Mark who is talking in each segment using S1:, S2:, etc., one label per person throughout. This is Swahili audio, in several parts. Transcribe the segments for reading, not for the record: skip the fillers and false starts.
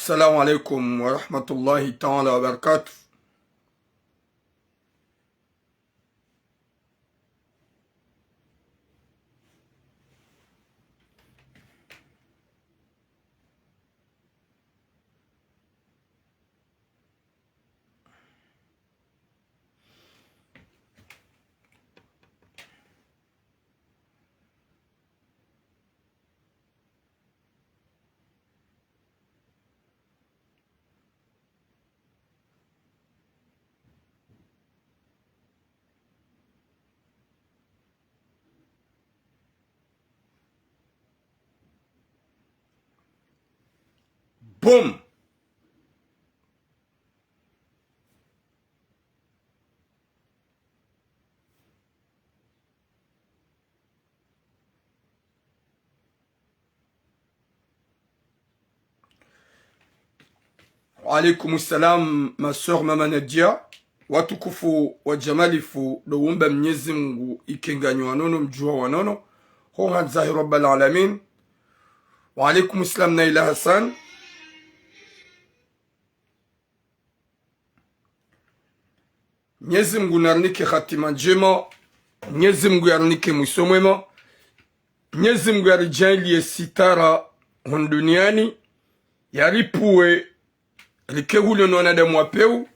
S1: Assalamu alaikum wa rahmatullahi ta'ala wa barakatuh. Boom. Wa alaikum salam, ma soeur Mama Nadia. Watukufu wa jamalifu doumba Mwenyezi Mungu ikenganyo wanono mjua wanono ho hadzahi rabbal alamin. Wa alaikum salam Naila Hassan. Mwenyezi Mungu narnike khatima njema, Mwenyezi Mungu yarnike mwisho mwema, Mwenyezi Mungu yarijalie sitara duniani, yaripuwe likehule na wanadamu wapeu,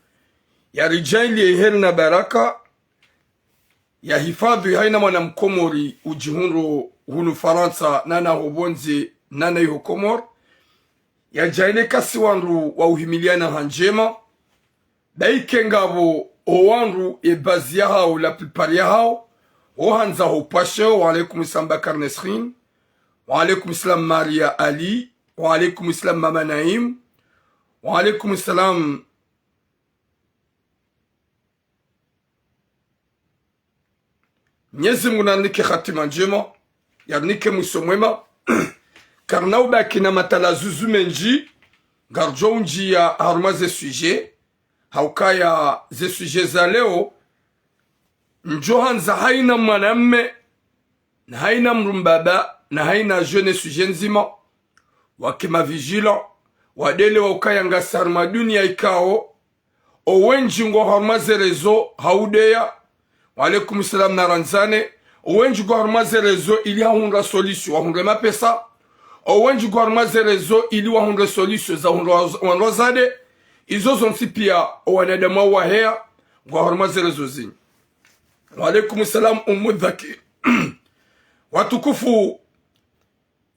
S1: yarijalie heri na baraka, ya hifadhi haina mwana mkomori ujihunro hunu Faransa nana hobonze nana yuho Komor, yajaile kasi wanru wa uhimiliana hanjema, daike ngabo owanru ebazi ya hao la plupart ya hao ohanza ho pashe. Wa alaikum salam Bakar Nesrin, wa alaikum salam Maria Ali, wa alaikum salam Mama Naim, wa alaikum salam Mwenyezi Mungu narnike khatima njema, yarnike mwisho mwema. Karnau bakina matala zuzu menji garjo unji ya haruma ze sujet haukaya ze sujet za leo njohanza haina mwanamme na haina mrumbaba na haina jeune sujet nzima wakima vigila wadele waukaya ngasarma dunia ikao owenji ngo haruma ze rezo haudeya. Wa alaikum salam naranzane owenji ngo haruma ze rezo ili hahunra solution wahunre mapesa, owenji ngo haruma ze rezo ili wahunre solution za hunro zade izo zonsi pia wanadamu wa hea ngo haruma ze rezo zini. Wa alaikum salam umudhaki. Watukufu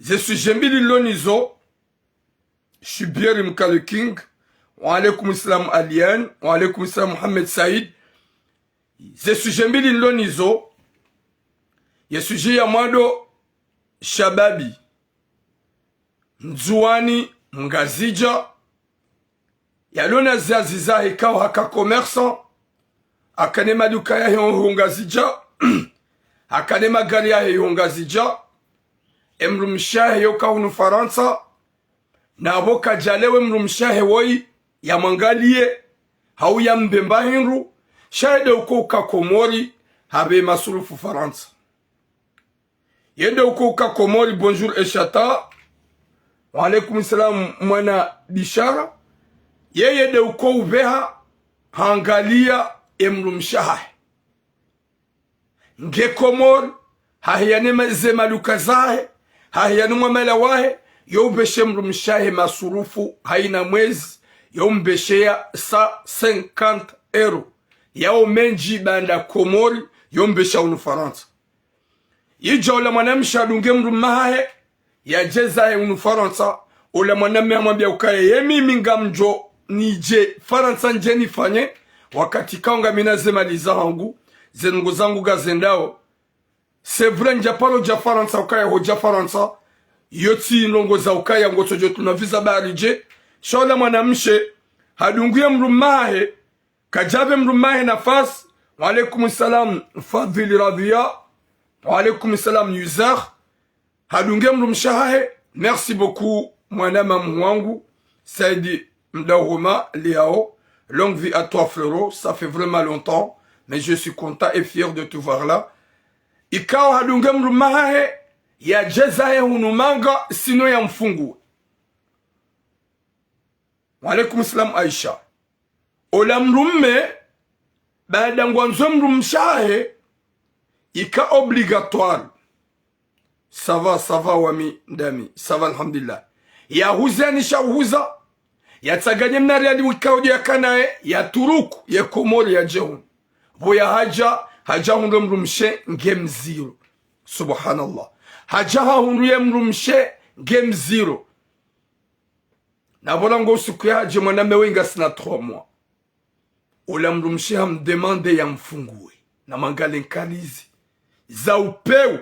S1: ze suje mbili lonizo Shibiri Mkale King. Wa alaikum salam Alian. Wa alaikum salam Muhammad Said. Ze suje mbili lonizo ye suje ya mwado shababi nzuani mngazija yalona ziaziza hikao haka commerçant akane maduka ya hongazija akane magari ya hongazija emrumshahe yoka hunu Faransa na aboka jalewe mrumshahe woi ya mangalie hau ya mbemba hinru shahide uko uka Komori habe masurufu Faransa yende uko uka Komori. Bonjour Eshata. Wa alaikum salam mwana Bishara. Yeye de uko uveha hangalia emrumshahe nge Komor hahiyane maze maluka zahe hahiyane mwamela wahe youbeshe mrumshahe masurufu haina mwezi yombeshea sa 50 euro yao menji banda Komori yombesha unu Faransa. Ija ula mwanamsha dunge mrumahe ya jezahe unu Faransa. Ula mwanamme hamwambia ukaye yemi minga mjo nije Faransa nje nifanye wakati kaunga minaze maliza hangu zenungu zangu gazendao sevre njapalo ja Faransa ukaye hoja Faransa yoti nongo za ukaye ngoto jotu na visa barije shola mwanamshe hadunguye mrumahe kajabe mrumahe nafas. Wa alaikum salam Fadhili Radhia. Wa alaikum salam Yuzar. Hadunge mrumshahe. Merci beaucoup mwanama mwangu Saidi Mdahoma Liao. Longue vie à toi frérot, ça fait vraiment longtemps mais je suis content et fier de te voir là. Ikao hadunge mrumahe ya jezahe hunumanga sino ya mfungu wa alaikum salam Aisha ola mrumme baada ngwanzo mrumshahe ika obligatoire ça va wami ndami ça va alhamdulillah ya huzani shahuza ya tsaganye mnari ali wikaudi ya kanae ya turuku ya komori ya jehun voya haja hundu mrumshe ngem zero subhanallah haja hundu ya mrumshe ngem zero na vola ngo usiku ya haji mwaname wenga sina 3 mois ola mrumshe hamdemande ya mfungue na mangale nkalizi za upeu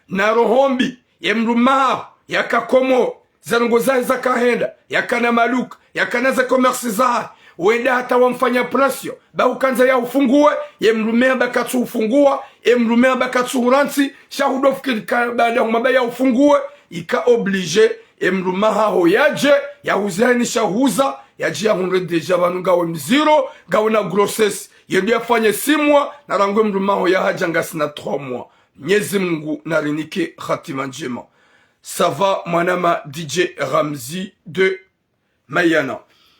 S1: na rohombi ya mrumaha ya kakomo zango zae za kahenda ya kana maluka ya kana za komersi zae wenda hata wamfanya presio ba ukanza ya ufungue ya mrumea bakatu ufungua ya mrumea bakatu uransi shahudofiki baada humaba ya ufungue ika oblige ya mrumaha ho yaje ya uzani shahuza ya jia hunre deja banu gawe mziro gawe na grossesse yendu ya fanye 6 mois na rangwe mrumaha ho ya haja ngasi na 3 mois Mwenyezi Mungu narinike khatima njema. Ça va mwanama DJ Ramzi de Mayana.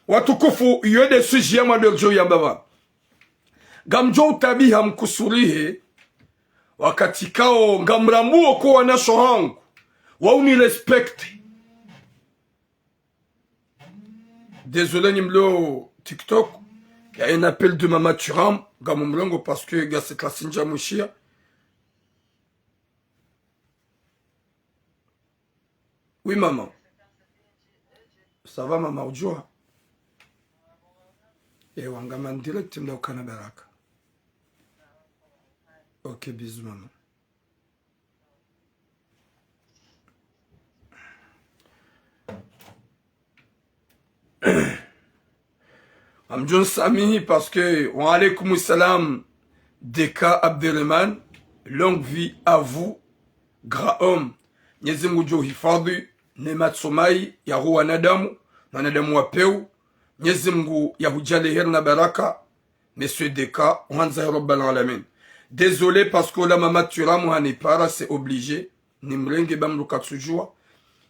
S1: Watukufu yode suji ya madorjo ya baba. Gamjo utabiha mkusurihe wakati kao ngamrambuo kwa wanasho hangu. Wauni respecte. Désolé nimlo TikTok. Il y a un appel de Mama Turam. Gamumrengo parce que gars c'est la sinja mouchia. Oui, maman. Ça va, maman, ujua? Wangaman direct, mda ukana baraka. Ok, bisous, maman. Amjoun Sami, parce que, wa alaykoum salam, Deka Abdelrahman, longue vie à vous, grand homme. Mwenyezi Mungu hifadhi neema somai ya roho wanadamu na wanadamu wapeu. Mwenyezi Mungu yahujale heri na baraka. Monsieur Deka, wanza rabbal alamin. Désolé parce que la mama Turam hanipara, c'est obligé. Nimrenge bamruka tsujua.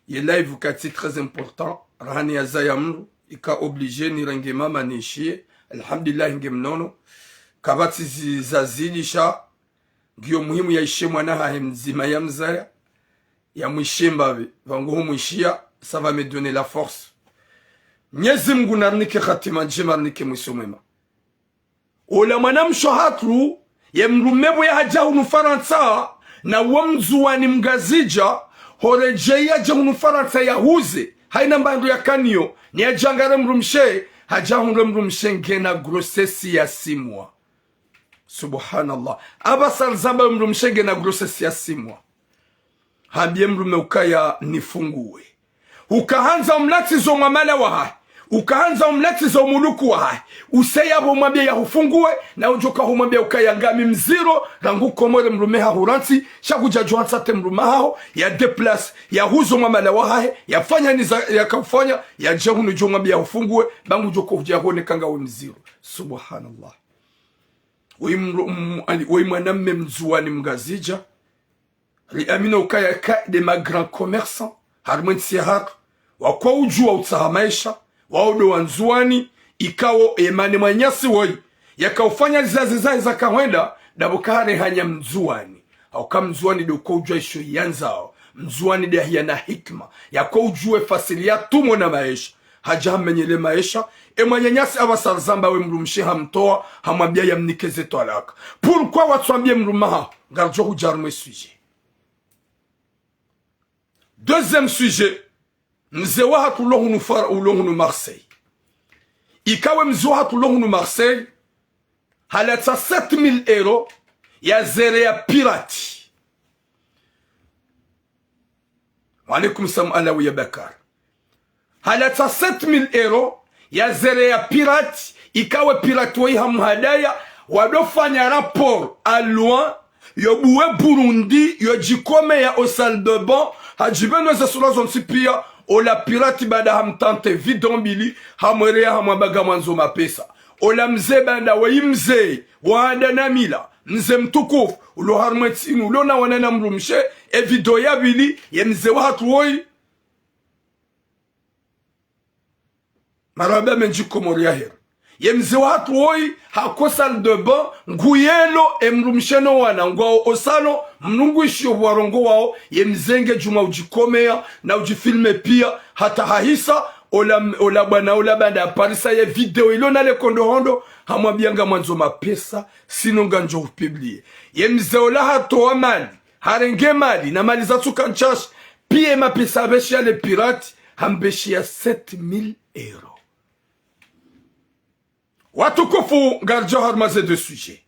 S1: Ye live kati très important. Rahani ya zayamru. Ika obligé nirenge mama nishie. Alhamdulillah ngemnono. Kabati zazilisha. Giyo muhimu ya ishe mwanaha hemzima ya mzaya. Ya mwishimbawe, vanguhu mwishia, ça va me donner la force. Mwenyezi Mungu narnike khatima njema narnike mwisho mwema. Ola mwanamsho hatru, ya mrumebo ya haja unufaransa, na wamzuwani mgazija, horejeya ja unufaransa ya huze, haina mbandu ya kanyo, ni ya jangare mrumshe, haja mrumshe ngena grossesi ya 6 mois. Subhanallah. Abasal zamba mrumshe ngena grossesi ya 6 mois. Hambie mrume ukaya nifungue. Ukahanza umlati zo mamala wa hai. Ukahanza umlati zo muluku wa hai. Useya humambia ya ufungue. Na ujoka humambia ukaya ngami mziro. Rangu komore mrume ha huranti. Shakuja juhansate mrume hao. Ya deplace. Ya huzo mamala wa hai. Ya fanya niza ya kafanya. Ya jehunu jomambia ya ufungue. Bangu joko hujahone kanga we mziro. Subhanallah. Wei mwanamme mzuwani mgazija. Liamina ukaya ka de ma grand commerçant harmon sihar wa kwa ujua utahamaisha waodo wanzuani ikawo emane manyasi woi yakaufanya zizazi za kawenda dabukare hanya mzuani au kama mzuani de kwa ujua isho yanzao mzuani de hiya na hikma ya kwa ujue fasilia tumo na maisha haja menyele maisha emanyanyasi abasarzamba we mrumshi hamtoa hamwambia yamnikeze toalaka pourquoi watuambie mrumaha ngarjo hujarme sujet. Deuxième sujet, mzewa hatulohunu fara ulohunu Marseille. Ikawe mzewa hatulohunu Marseille, halata 7,000 € ya zere ya pirati. Wa alaikum salam alawi ya bakar. Halata 7,000 € ya zere ya pirati, ikawe pirati wa iha muhadaya, wadofanya rapport à loin, yobuwe Burundi, yojikome ya osal de ban, hajibeno za sura zonsi pia ola pirati bada hamtante vidombili hamwerea hamwabaga mwanzo mapesa ola mze banda wa imze waanda namila mze mtukufu ulo harmetinu ulo na wanana mrumshe video ya bili ya mze wa hatu woi marabe menji komoria her ye mze watu oi hakosa de ban nguyelo emrumsheno wana ngwao osalo mnungu ishi warongo wao ye mzenge juma ujikomea na ujifilme pia hata hahisa ola banda parisa ye video ilo na le kondo hondo hamwabianga mwanzo mapesa sinonga njo upiblie ye mze ola hatoa mali harenge mali na mali za tukanchash pia mapesa beshi le pirate hambeshi ya 7000 euros. Watukufu ngarjo harmaze de sujet.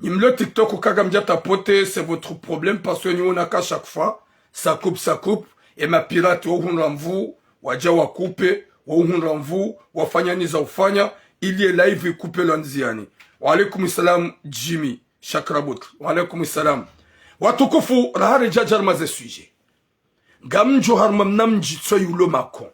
S1: Nimlo TikTok ukagamja tapote, c'est votre problème parce que nous on a qu'à chaque fois, ça coupe, et ma pirate wa hunramvu, waja wa coupe, wa hunramvu, wafanya niza ufanya, il est live et coupe lanziani. Wa alaikum salam Jimmy, Chakrabot. Wa alaikum salam. Watukufu rahare jaja harmaze sujet. Gamjo harmam namji tsoyulo makon.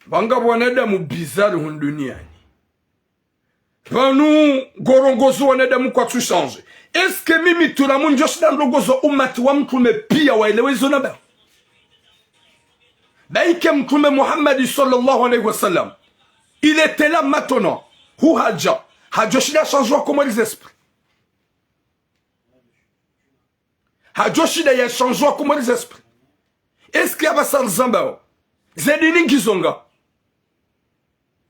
S1: Banga wanadamu bizarre hunduniani. Panu gorongozo wanadamu kwa tu change. Est-ce que mimi tulamu njoshi dan logozo umati wa mtume pia waelewezo na ba? Baike mtume Muhammad sallallahu alayhi wa sallam. Il était là maintenant. Hu haja. Hajoshida changement comment les esprits. Hajoshida ya changement comment les esprits. Est-ce qu'il y a pas ça zambao? Zedini ngizonga.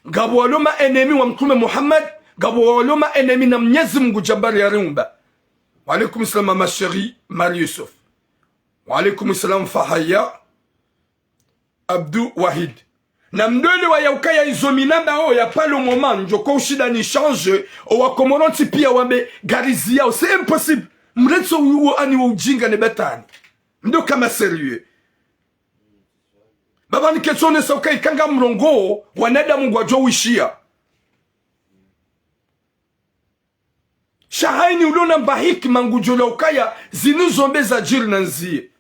S1: Gabo waloma enemi wa mtume Muhammad, gabo waloma enemi na Mwenyezi Mungu Jabari ya Rumba. Wa alaikum salam ma chérie Marie Yusuf. Wa alaikum salam Fahaya Abdou Wahid. Na mdole wa yaukaya izominanda o ya palo moment njoko ushida ni change o wa komoronti pia wabe garizia o c'est impossible. Mretso uo ani wa ujinga ne betani. Ndo kama sérieux. Baba ni ketsone soka ikanga mrongo wanadamu ngwajo wishia. Shahaini ulona mbahiki mangujola ukaya zinuzombe za jiri nanzie.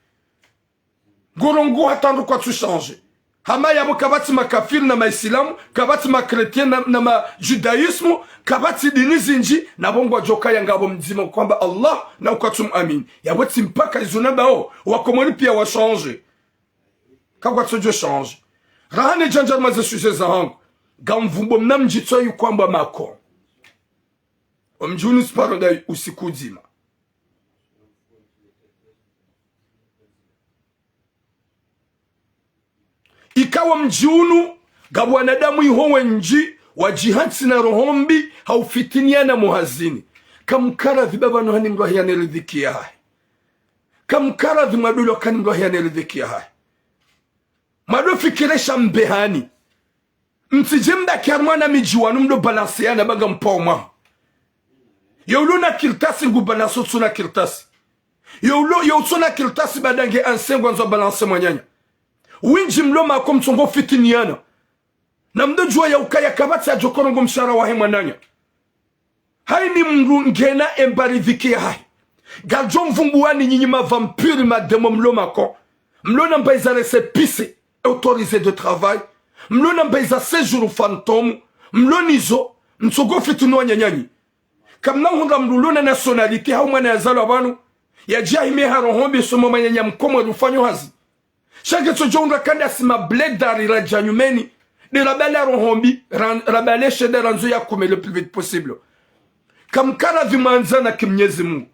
S1: Gorongo hatandu kwa tu change. Hama yabo kabati makafiri na maisilamu, kabati makretien na ma judaismu, kabati dini zinji, na bongo jokaya ngabo mzima kwamba Allah na ukatum amin. Yabo timpaka izunaba o, wakomoni pia wa change. Kagwa tsojo change. Rahane janjar maze sujet za hangu. Gamvumbo mnamjitwa yu kwamba mako. Omjuni sparodai usiku zima. Ikawa mjiunu gabu wanadamu ihowe nji wajihansi na rohombi haufitiniana muhazini. Kamkaradhi baba nuhani mrohi ya neridhikia hai. Kamkaradhi madulo kani mrohi ya neridhikia hai. Mado fikiresha mbehani. Mtijemda kiarmana mijiwanu mdo balanseana baga mpao maho. Yoluna kirtasi ngu balanso tsuna kirtasi. Yoluna kirtasi badange ansengu anzo balanse mwanyanya. Winji mloma kom tsongo fitiniana. Na mdo jua ya ukaya kabati ya jokorongo mshara wahe mwananya. Hai ni mru ngena embaridhiki ya hai. Gajo mvumbuani nyinyima vampiri mademo mloma ko. Mlona mbaizare se pise. Autorisé de travail. Mlona mbeza séjour fantôme. Mlonizo. Mtsogo fitinu nyanyani. Kamna hunda mlulona nationalité. Hau mwana ya zalo abanu. Ya jahime harohombi somo manyanya mkomo rufanyo hazi. Shage tojonga kanda sima bledari la janyumeni. De rabale harohombi. Rabale shede ranzo ya kume le plus vite possible. Kamkara vimanzana kimnyezi Mungu.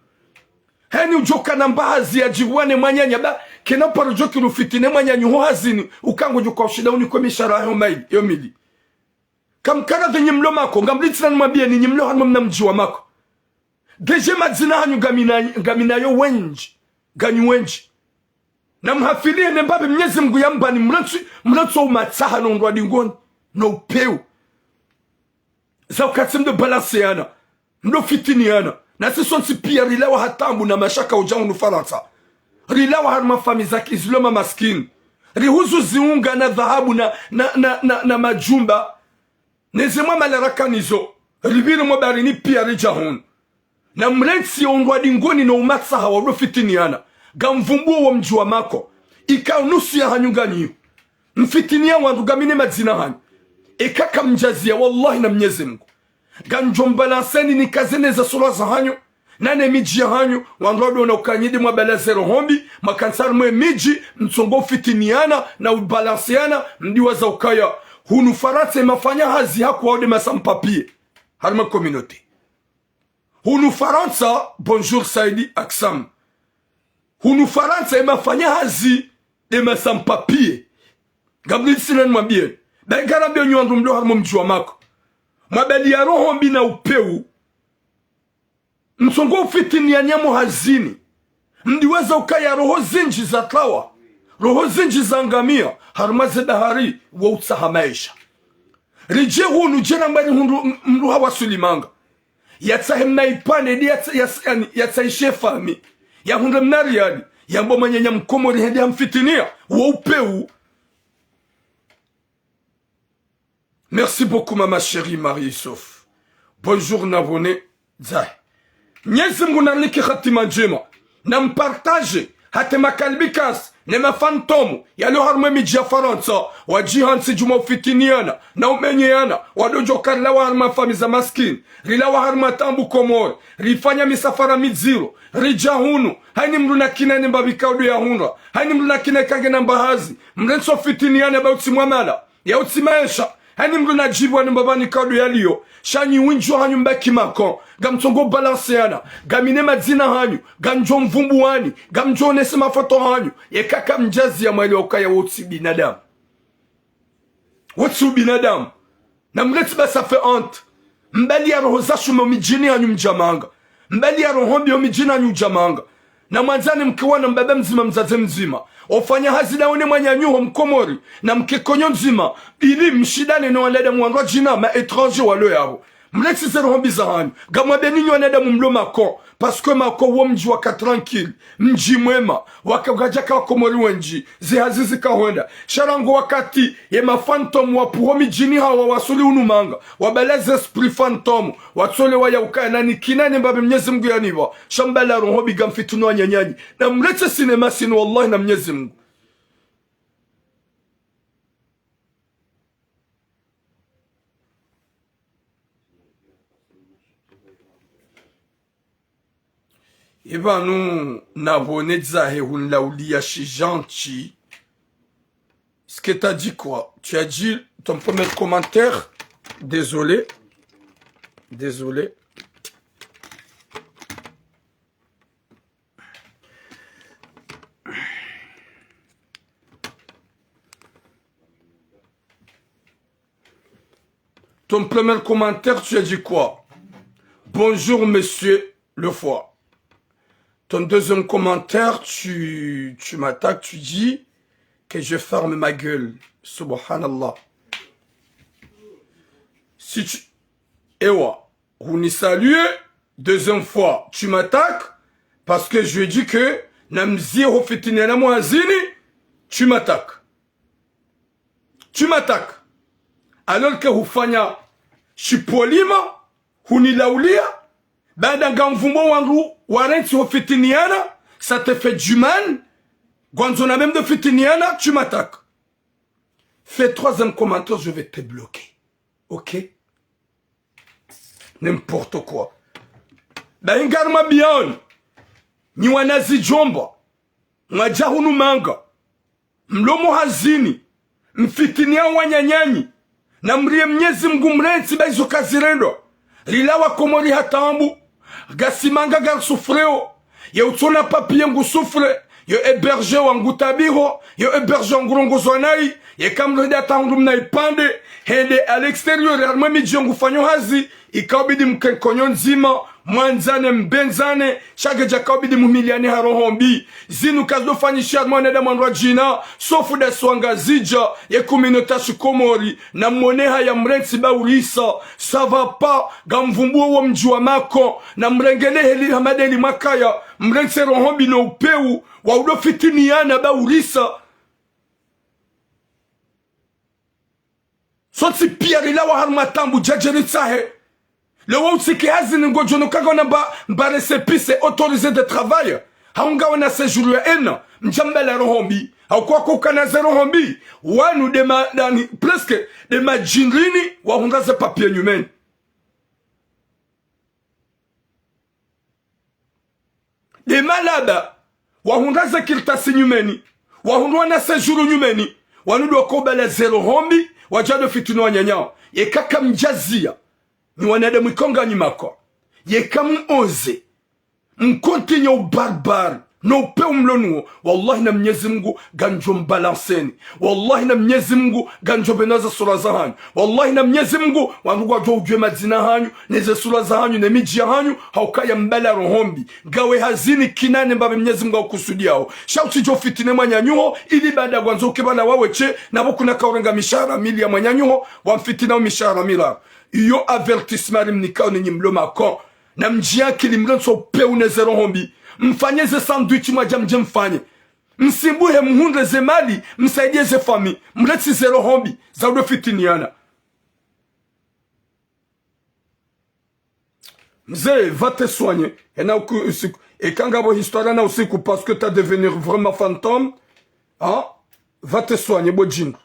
S1: Heni ujoka na mbahazi ya jiwane mwanyanya ba kena parojoki rufitine mwanyanya huhazini ukango juka ushida uniko mishara yo mili. Kamkara venye mloma ko ngamliti na mwambia ni mlo hanmo mnamjiwa mako. Deje madzina hanyu gamina yo wenji. Ganyu wenji. Na mhafilie nembabe Mwenyezi Mungu yamba ni mlotso umatsaha no ndwa dingoni. No peu. Za ukatimdo balanceana. Ndo fitiniana. Na sisi nsi pia rilawa hatambu na mashaka ujangu nufaransa. Rilawa harma fami za kiziloma maskini. Rihuzu ziunga na dhahabu na majumba. Nezemwa malaraka nizo. Ribiri mwabarini pia rijahun. Na mrensi ongwa dingoni na umatsa hawa rufitiniana. Gamvumbu wa mjua mako. Ika unusu ya hanyunga niyo. Mfitinia wandu gamine madzina hanyu. ikaka mjazia wallahi na Mwenyezi Mungu ganjombalanseni ni kazene za sura za hanyu nane miji ya hanyu wandodo na ukanyidi mwa balazero hombi makansar mwe miji mtsongo fitiniana na ubalansiana mdiwa za ukaya hunu Faransa imafanya hazi haku waude masampapie harma communauté hunu Faransa bonjour Saidi Aksam hunu Faransa imafanya hazi de masampapie gabli sinan mwambie bengara mbio nyuandu mdo harmo mjua mako mwabeli ya roho mbi na upeu msongo fitini ya nyamo hazini mdiweza ukaya roho zinji za tawa roho zinji za ngamia harumaze dahari wa utsaha maisha rije hunu jena mbani mruha wa Sulimanga yatsahe mnaipane di yatsaishe fami ya hunde mnariadi ya mbo manyanya mkomori hedi hamfitinia wa upeu. Merci beaucoup ma chérie Marie-Sof. Bonjour Navone Zay. Nyezi Mungu naliki khatima njema. Na mpartage hate makalbikas ne mafantomu yalo harmwe miji ya Faransa wajihansi juma ufitiniana na umenyeana wadojo karla wa harma fami za maskini rila wa harma tambu komori rifanya misafara miziro rijahunu haini mru na kina ni mbabikaudu ya hunra haini mru na kina kange na mbahazi mrenso fitiniana ba utsimwamala ya utsimaesha hani mru na jibwa ni mbabani kaudu ya liyo shanyi winjo hanyu mbeki makon gamtongo balanseana gamine madzina hanyu gamjo mvumbu wani gamjo nese mafoto hanyu ye kaka mjazi ya mweli wakaya wotsi binadamu wotsi binadamu na mleti basa fe honte mbali ya roho za shumo mijini hanyu mjamanga mbali ya roho mbio mijini hanyu mjamanga na mwanzani mkiwana mbebe mzima mzaze mzima ofanya hazina one mwanyanyuho mkomori na mkekonyo nzima ili mshidane na waleda mwandwa jina ma étranger walo yabo mlexi zero hombiza hanyu gamwa beninyo waneda mumlo mako parce que mako wo mji waka tranquille mji mwema wakagajaka wakomori wenji zihazizi kahonda sharango wakati ye mafantom wa puhomi jini hawa wasuli unumanga wabeleze esprit fantom watsole waya ukaya nani kinani mbabe Mwenyezi Mungu yaniwa shambala roho bigamfituno wanyanyanyi na mlete sinema sinu wallahi na Mwenyezi Mungu. Eba nous n'avons zahe hunlaulia gentil. Ce que t'as dit quoi? Tu as dit ton premier commentaire. Désolé. Désolé. Ton premier commentaire, tu as dit quoi? Bonjour monsieur Le Foie. Ton deuxième commentaire, tu m'attaques, tu dis que je ferme ma gueule. Subhanallah. Si tu... Ewa, Rouni salue, deuxième fois, tu m'attaques parce que je dis que Namzi Hofitine na Moazini, tu m'attaques. Tu m'attaques. Alors que Hufanya, Chipolima, Huni Laulia, Bada Gamvumo Wangu, Warenti Hofitiniana, ça te fait du mal. Quand on a même de Fitiniana, tu m'attaques. Fais troisième commentaire, je vais te bloquer. Ok? N'importe quoi. Ben Ngarma Bion, ni wanazi jomba, Mwajahunu manga, Mlomo hazini, Mfitinia wanyanyanyi, na mrie Mwenyezi Mungu mrensi baizo kazirendo, Rilawa komori hatambu, Gasimanga gar sufreo, ya utona papiye ngu sufre, yo héberger wangu tabiho, yo héberger ngurongo zonai, ye kamrede atangu mna ipande, hende à l'extérieur, yarmwe miji ngu fanyo hazi, ikabidi mkenkonyo nzima, mwanzane mbenzane, shage jakabidi mumiliane harohombi, zinu kazdo fanyishad mwaneda mwanwa jina, sofu de swanga zija, ye kuminota shikomori, na moneha ya mrensi ba urisa, ça va pas, gamvumbuo wa mjua mako, na mrengele heli hamadeli makaya, mrensi rohombi no upeu, wa udo fitiniana ba urisa, soti piari la wa harmatambu jajeritsahe, le wou tsiki hazini ngojono kagona ba récépissé autorisé de travail. haunga wana sejuru ya ena mjambela rohombi haukuwa kukana zero hombi wanu dema dani presque dema jinrini wahundaze papier nyumeni dema laba wahundaze kirtasi nyumeni wahundwa na sejuru nyumeni wanudu wakobele zero hombi wajado fitunu wa nyanyao yekaka mjazia ni wanadamu ikonga nyimako yekamu oze mkontinye ubarbari no upe umlonuo wallahi na Mwenyezi Mungu ganjo mbalanseni wallahi na Mwenyezi Mungu ganjo benaza sura za hanyu wallahi na Mwenyezi Mungu wanugwa jo ujwe madzina hanyu neze sura za hanyu na miji ya hanyu haukaya mbala rohombi gawe hazini kinane mbabe Mwenyezi Mungu akusudiao shauti jo fitine mwanyanyuho ili baada gwanzo kebala waweche nabo kuna kaurenga mishara mili ya mwanyanyuho wamfitina mishara mila iyo avertissement mnikao ni mloma kon na mjia kilimrenso pe uneze rohombi mfanyeze sandwich mwaja mje mfanye msimbuhe mhundeze mali msaidieze fami mleti zero hombi za udo fitiniana mzee va te soigner et quand gabo histoire na usiku parce que t'as devenir vraiment fantôme hein va te soigner bojingu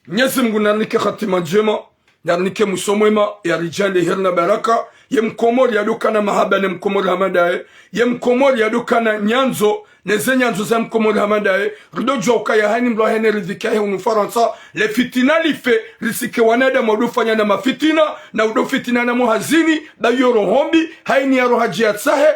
S1: Mwenyezi Mungu nanike khatima njema narnike musomwema ya rijali hirna baraka yemkomori yadukana mahaba ne mkomori hamadaye yemkomori yadukana nyanzo neze nyanzo za mkomori hamadaye ridojo ukaya hani mlo hene ridhikahe unufaransa le fitina life risike wanada modufanya na mafitina na udofitina na muhazini da yoro hombi haini ya rohaji atsahe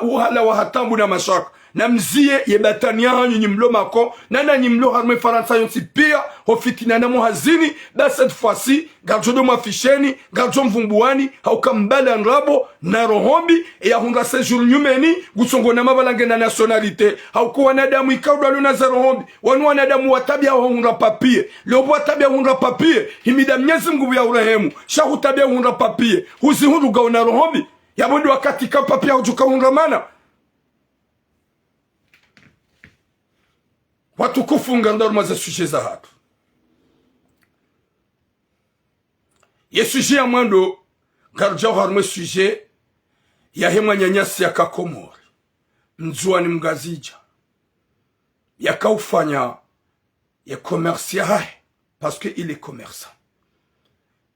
S1: uhala wahatambu na mashaka na mzie yebatania hanyu nyimlo mako nana nyimlo harme faransa yonsi pia hofitina na muhazini da cette fois-ci garjodo mafisheni garjom vumbuani hauka mbala nrabo na rohombi ya hunga sejuru nyumeni gusongo na mabalange na nationalité hauko wanadamu ikaudalo na za rohombi wanu wanadamu watabia hunga papier leo watabia hunga papier himida Mwenyezi Mungu ya urehemu shahu tabia hunga papier huzi hunga na rohombi yabondo wakati ka papier hujuka hunga mana watu kufunga ndorma za sujet za hatu ye sujet ya mwando garjao harme sujet ya hema nyanyasi ya kakomori mzuani mgazija ya kaufanya ya commerce ya hae parce que il est commerçant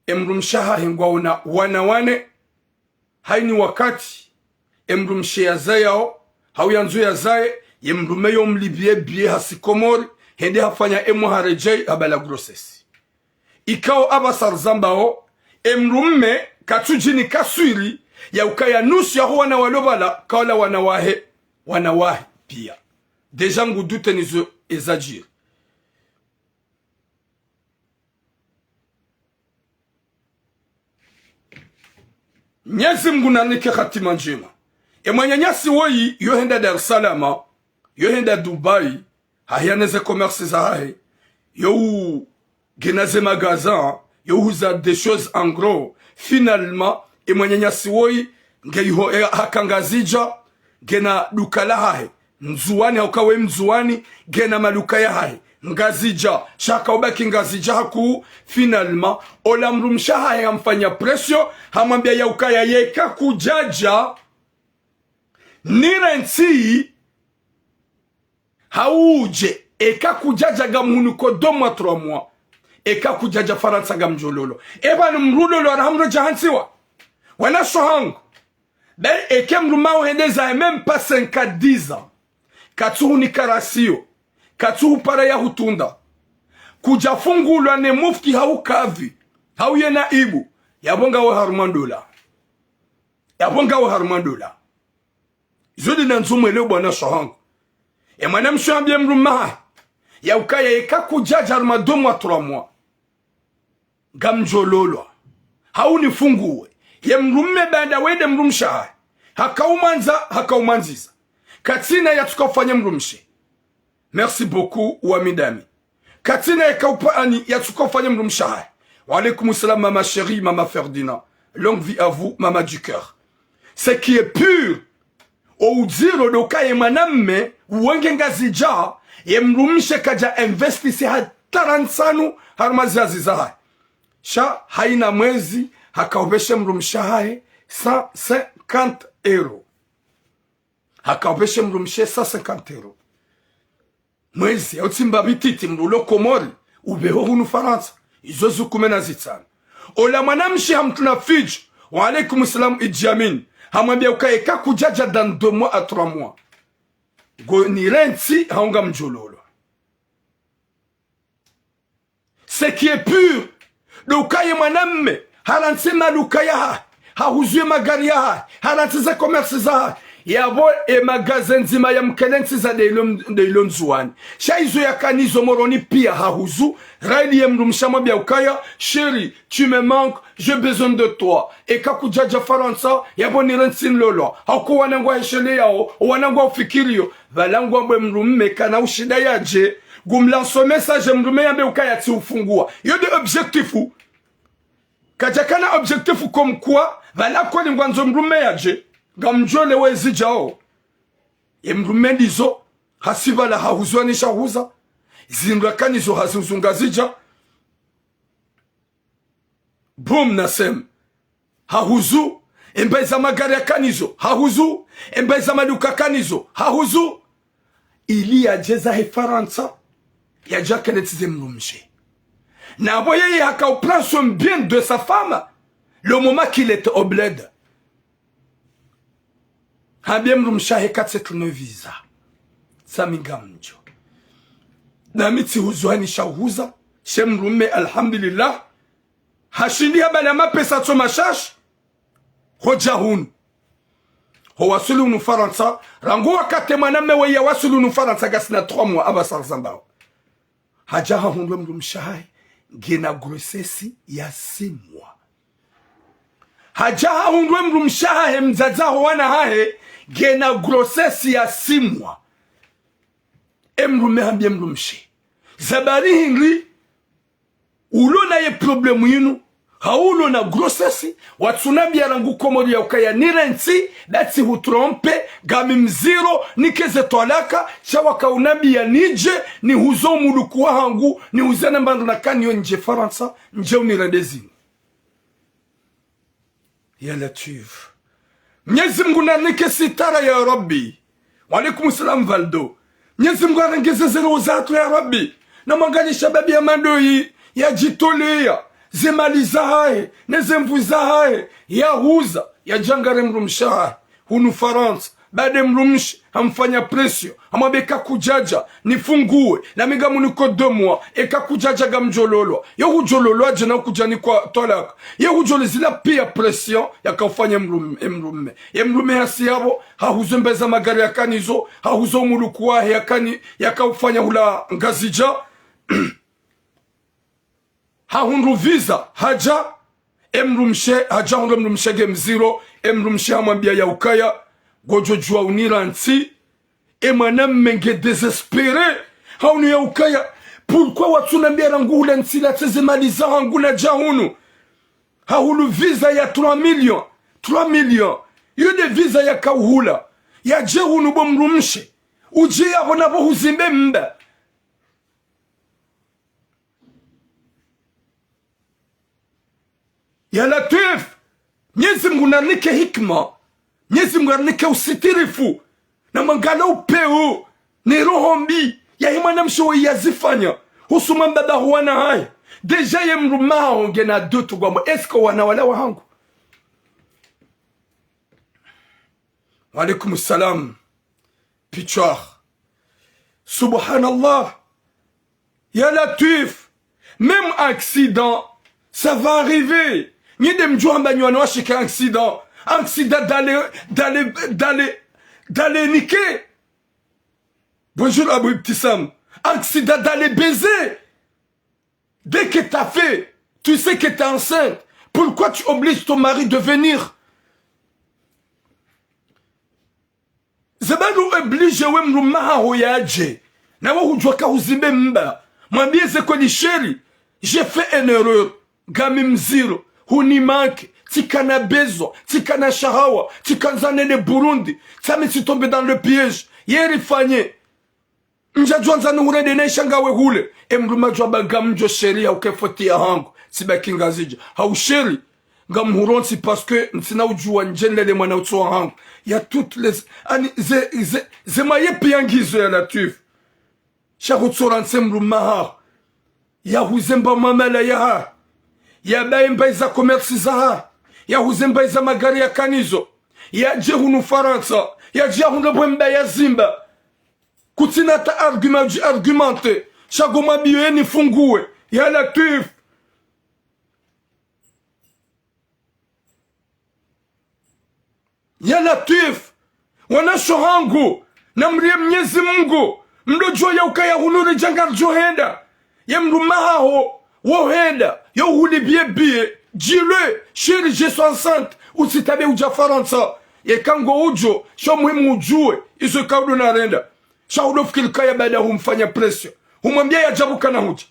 S1: emrumshaha hingwa wane haini wakati emrumshia zayao hauyanzu ya zaye yemrume yomlibie bie hasikomori hende hafanya emu harejei abala grossesse ikao abasar zambao emrume katujini kaswiri ya ukaya nusu ya huwa na walobala kaola wanawahe pia deja ngudute nizo ezajiri Mwenyezi Mungu nanike khatima njema emwanyanyasi woyi yohenda Dar es Salaam yohenda Dubai hayaneze commerce za hae yo genaze magasin yo uza des choses en gros finalement emwanyanyasi woyi ngeiho hakangazija gena dukala hae mzuani haukawe mzuani gena maluka ya hae ngazija shaka ubaki ngazija haku finalement olamrumsha hae hamfanya presio hamambia ya ukaya yeka kujaja nirensi hauje eka kujaja gamunuko 2 mois 3 mois eka kujaja faransa gamjololo eba numrulolo arahamro jahansiwa wana sohangu ben eke mrumao hendeza même pas 5-10 ans katuhu ni karasio katuhu para ya hutunda kujafungulwa ne mufti haukavi hauye na ibu yabonga wa harmandola zodi na nzumu eleo bwana sohangu e mwana mshambie mrumaha ya ukaya eka kujaja arma 2 mois 3 mois gamjololo hauni funguwe ye mrumme banda wende mrumsha hakaumanziza katina ya tukafanya mrumshe merci beaucoup wa midami katina ya kaupani ya tukafanya mrumsha wa alaikum salam mama chérie mama Ferdinand longue vie à vous mama du cœur ce qui est pur au zero doka ye manamme wenge ngazija ye mrumshe kaja investisi hataransanu harmazazi zaha sha haina mwezi hakaubeshe mrumshahae 150 150 euro. Hakaubeshe mrumshe 150 euro. Mwezi, ya utimba bititi mrulo komori, ubeho hunu Faransa. Izo zukume na zitana. Ola manamshi hamtuna fiju. Wa alaikum salam Idi hamwambia ukaeka kujaja dans 2 mois à 3 mois. Go ni renti haunga mjololo. Ce qui est pur. Lukaye mwanamme. Haransema lukaya. Hahuzue magari ya. Harantiza commerce za. Yabo e magasin nzima ya mkelensi za deilon zuani. Shaizo ya kanizo moroni pia hahuzu. Raili ya mrumshama bia ukaya. Chéri, tu me manques, j'ai besoin de toi. E kakujaja Faransa, yabo ni rensin lolo. Hako wanangwa heshele yao, wanangwa ufikirio. Valangwa mwe mrumme kana ushida yaje. Gumlanso message mrumme yambe ukaya ti ufungua. Yode objectifu. Kajakana objectifu comme quoi, valako ni mwanzo mrumme yaje. Gamjole wezi jao. Mrumme dizo, hasiva la hahuzwa ni shahuza. Zinrakani zo hazuzunga zija. Boom nasem. Hahuzu. Mbeza magari ya kanizo. Hahuzu. Mbeza maduka kanizo. Hahuzu. Ili ya jeza he Faransa. Ya jakele tize mrumje. Na voye haka au prend son bien de sa femme. Le moment qu'il est au bled. Habia mrumshahe katsetune visa. Samiga mjo. Na miti huzuhani shahuza. Shemrume alhamdulillah. Hashindi habana mapesa tsoma shash. Hoja hunu. Ho wasuli unu Faransa. Rangu wakate maname weye wasuli unu Faransa gasina 3 mois abasar zambao. Hajaha hunwe mrumshahe. Gena grossesi ya 6 mois. Hajaha hunwe mrumshahe mzaza wana hae. Gena grossesse ya 6 mois. Emrume hambie mrumshi. Zabari hingri. Ulo na ye problemu yinu. Haulo na grossesse. Watsunabi ya rangu komori ya ukaya nirensi. Dati hutrompe. Gami mziro. Nikeze toalaka. Shawaka unabi ya nije. Ni huzo mulukuwa hangu. Ni huzene mbandu na kanyo nje Faransa. Nje unirendezini. Ya Latif. Mwenyezi Mungu nanike sitara ya Rabbi. Wa alaikum salam Valdo. Mwenyezi Mungu arengeze zero zatu ya Rabbi. Na mangani shababi ya mandoi. Ya jitolea. Zemaliza hae. Nezemvuza hae. Ya huza. Ya jangare mrumshaha. Hunu Faransa. Bade mrumshi. Hamfanya presio. Hamabeka kujaja. Nifungue. Na migamu niko 2 mois. Eka kujaja gamjololo. Yo hujololo ajena kujani kwa tolaka. Yo hujole zila pia presio. Yaka ufanya mrumme. Mrumme hasi yabo. Hahuzo mbeza magari ya kanizo. Hahuzo mulukuwa yaka ufanya hula ngazija. Hahunru visa. Haja. Mrumshe. Haja hunru mrumshe gemziro. Mrumshe hamambia ya ukaya. Gojo jua uniranti. Et manam menge désespéré. Haunu ya ukaya. Pourquoi watsunambia rangu nsila tezemaliza hangu na jahunu. Haulu visa ya 3 millions. 3 millions. Yude visa ya kauhula. Ya jehunu bomrumshe. Uje ya honabo huzimbe mba. Ya Latif. Mwenyezi Mungu nanike hikma. Mwenyezi Mungu nanike usitirifu. Na mangala upeo. Ni roho mbi. Ya himana mshowe yazifanya. Husuma mbaba huwana hai. Deja ye mruma honge na 2 tugwambo. Esko wana wala wahangu. Wa alaikum salam. Pichwar. Subhanallah. Ya Latif. Même accident. Ça va arriver. Ni dem jouamba nywana wa shika accident. Accident d'aller niquer. Bonjour Abou Ibtissam. Accident d'aller baiser. Dès que t'as fait, tu sais que t'es enceinte. Pourquoi tu obliges ton mari de venir? Zabanu oblige wemru maha hoyaje. Na wa hujwaka uzimbe mba. Mwambie zeko ni sheri. J'ai fait une erreur. Gami mziro. Huni manque. Tikana bezo. Tikana shahawa. Tikanzane ne Burundi. Tami si tombe dans le piège. Yeri fanye. Njadwanza nuhurede na ishangawe hule. Emruma jwaba gamjo sheri ya ukefoti ya hangu. Siba kingazija. Hau sheri. ngamuronsi parce que ntina ujua njenlele mwana utsoa hangu ya toutes les ani ze maye piangizo ya latif shakutsora nsemru maha ya huzemba mamela ya baimba za commerce za ya huzemba za magari ya kanizo ya jehunu Faransa ya jehunu bwemba ya Zimba kutina ta argumente shagoma bieni fungue ya latif ya latif wanasho hangu na mrie Mwenyezi Mungu mdojo ya ukaya hunuri jangar johenda ya mrumaho wohenda yo hulibie bie jile shiri G60 usitabe uja Faransa ye kango ujo sho muhimu ujue iso kaudu na renda shaudo fikilika ya baada humfanya presyo humwambia ya jabu kana huja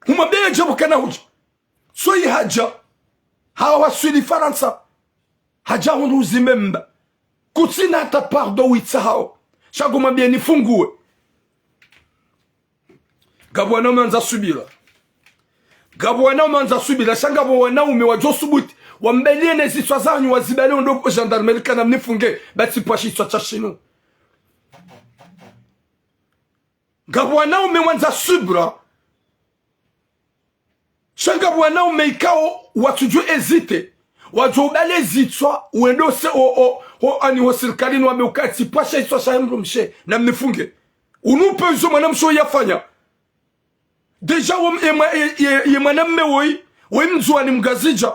S1: humwambia ya jabu kana huja so yi haja hawa waswili Faransa haja hunu uzimemba kutsina hata pardo witsa hao shagu mwambia nifungue gabwana umeanza subira gabwana umeanza subira shanga bwana ume wajo subuti wambelie nezi swazanyu wazibale ndo gendarmerie kana mnifunge bati pashi swa chashino gabwana ume wanza subira shanga bwana ume ikao watujo ezite wajo ubale zitwa uendo se ani wa serikali nwa meukati pasha iswa shahemru mshe na mnifunge unupe uzo mwana msho yafanya deja ye mwanamme we mzua ni mgazija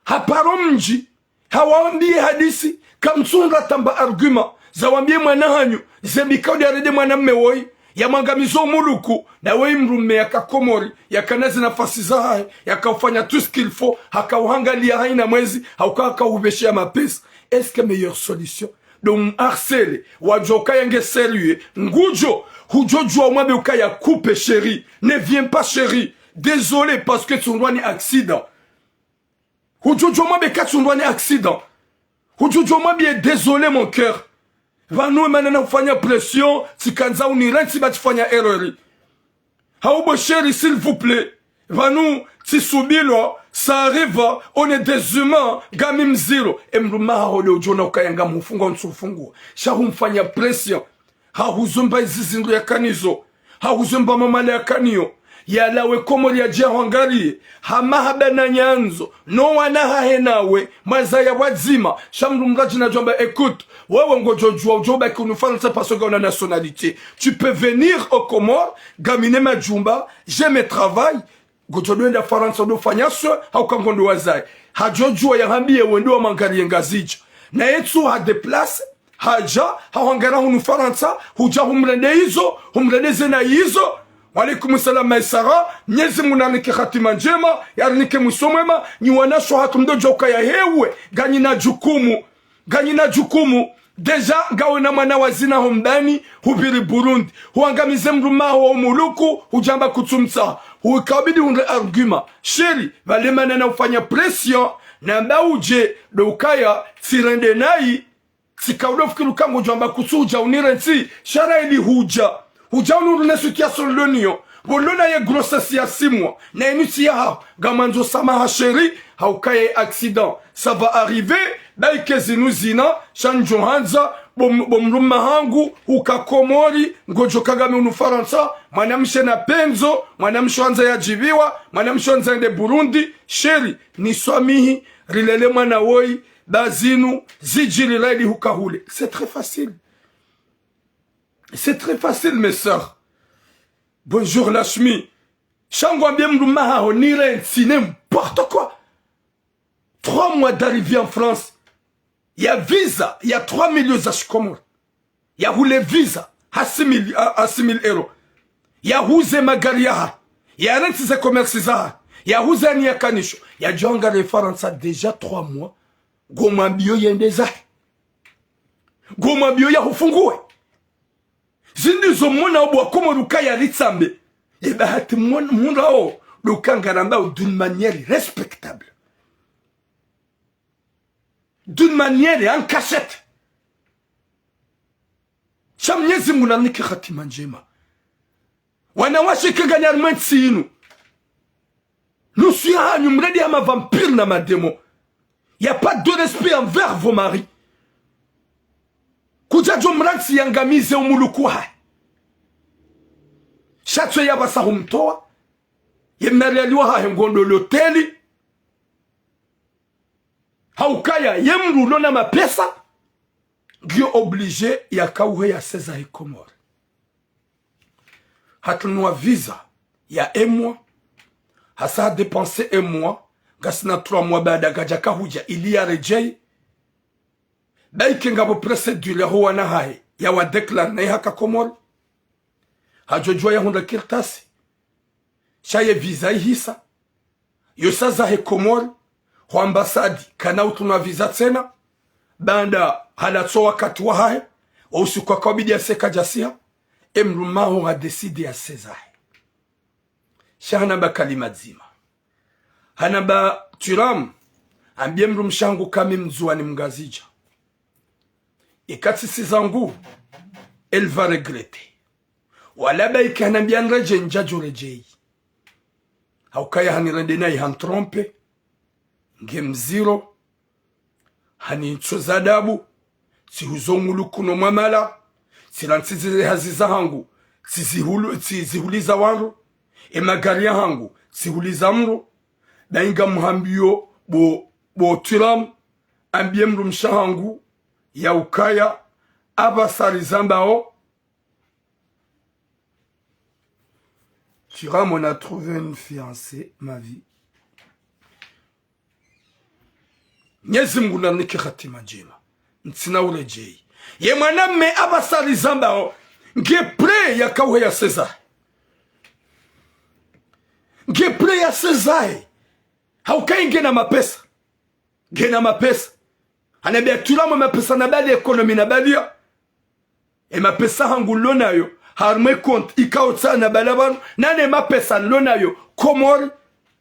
S1: haparo mji hawambie hadisi kamsunga tamba argument za wambie mwanahanyu zemikaudi arede mwanamme woi ya mangamizo muluku na we mrume ya kakomori ya kanazi nafasi za hai ya kaufanya tout ce qu'il faut haka uhangalia haina mwezi hauka ubeshia mapesa. Est-ce que meilleure solution donc harcele wajoka yenge sérieux ngujo hujojua mwabe ukaya coupe chérie ne viens pas chérie désolé parce que tu dois ni accident hujojua mwabe ka tu dois ni accident hujojua mwabe désolé mon cœur vanu manana ufanya pression sikanza uniranti batifanya erreur haubo chérie s'il vous plaît vanu tisubilo ça arrive on est des humains gamim zero emruma hole ujona ukayanga mufunga nsufungua shahumfanya pression hahuzumba izizindu ya kanizo hahuzumba mamale ya kanio yalawe komori ya jehangari hamahaba na nyanzo no wana hahenawe mazaya wazima shamru mraji na jomba écoute wewe ngojojua ujoba kunufanya parce que on a nationalité tu peux venir au Comores gamine majumba j'ai mes travail gojodoenda Faransa do fanyaswe haukangondo wazai hajojua ya hambie wendo wa mangari ngazija na yetu ha déplace haja hawangara hunu Faransa huja humrende hizo humrende na hizo walaikum salam maisara Mwenyezi Mungu anike hatima njema yarinike musomema ni wanasho hatumdojoka ya hewe ganyi na jukumu deja gawe na mwana wazina hombani hubiri Burundi huangamize mrumaho wa umuluku hujamba kutumsa huikabidi unre argument sheri valemana na ufanya pression na mbauje dokaya sirende nai sikaudofikiru kango jamba kusuja unirensi shara ili huja unuru na situation lonio bolona ye grossesse ya 6 mois na inuti ya gamanzo samaha sheri haukaye accident ça va arriver baikezi nuzina shanjo hanza bomruma hangu ukakomori ngojo kagame unu Faransa mwanamshe na penzo mwanamshe anza ya jibiwa mwanamshe anza ende Burundi sheri ni swamihi rilele mwana woi bazinu zijiri laili hukahule. C'est très facile. C'est très facile, mes sœurs. Bonjour, Lashmi. Changwa bien mrumaha onire n'importe quoi. 3 mois d'arrivée en France. Il y a visa. Il y a 3 millions d'achkomor. Il y a roulé visa. À 6 000 euros. Il y a roulé magariaha. Il y a rien de commerce. Il y a roulé niakanisho. Il y a djanga de France déjà 3 mois. Goma bio yendeza. Goma bio ya hufungue. Zindizo mwana obwa komo lukaya litsambe. Eba hati mwana o lukangaramba d'une manière respectable. D'une manière en cachette. Chamnyezi munaniki khatima njema. Wanawashika ganyarmenti inu. Nous sommes mredi ama vampire na ma démon. Il n'y a pas de respect envers vos maris. Kujajo mransi yangamize umulukuha. Shatwe ya basa humtoa. Yemereliwa ha ngondo loteli. Haukaya yemru lona mapesa. Gyo obligé ya kauhe ya César Komore. Hatunua visa ya 1 mois. Hasa dépensé 1 mois. Gasina 3 mois baada gajaka huja ili ya rejei. Baike ngabo procedure huwa na hai. Ya wa declare na haka Komore. Hajojua ya hunda kirtasi. Shaye visa hisa. Yosaza he Komore. Ho ambasadi kana utunwa visa tena. Banda halatso wakati wa hai. Osu kwa kabidi ya seka jasia. Emrumaho ha deside ya César. Shahana ba kalima zima. Hanaba Turam. Ambie mrumshangu kami mzua ni mgazija. Ikati sizangu. Elle va regretter. Walaba ikanambia nreje njajo rejei. Haukaya hanirende na ihan trompe. Ngemziro. Hani chozadabu. Sihuzongulu kuno mamala. Silantizize haziza hangu. Sizihuliza wangu. Emagaria hangu. Sihuliza mro. Dainga mhambio bo Turam. Ambie mrumshangu. Ya ukaya. Abasari zambao. Turam, on a trouvé une fiancée, ma vie. Nyezi Mungu na niki khatima njema. Ntsina urejei. Ye mwaname abasari zambao. Nge pre ya kauhe ya César. Nge pre ya César. Haukai ngena mapesa. Ngena mapesa. Anabia Turam mapesa na bali ekonomi na balia. E mapesa hangu lona yo. Harme compte ikaotsa na balaban. Nane mapesa lona yo. Komori.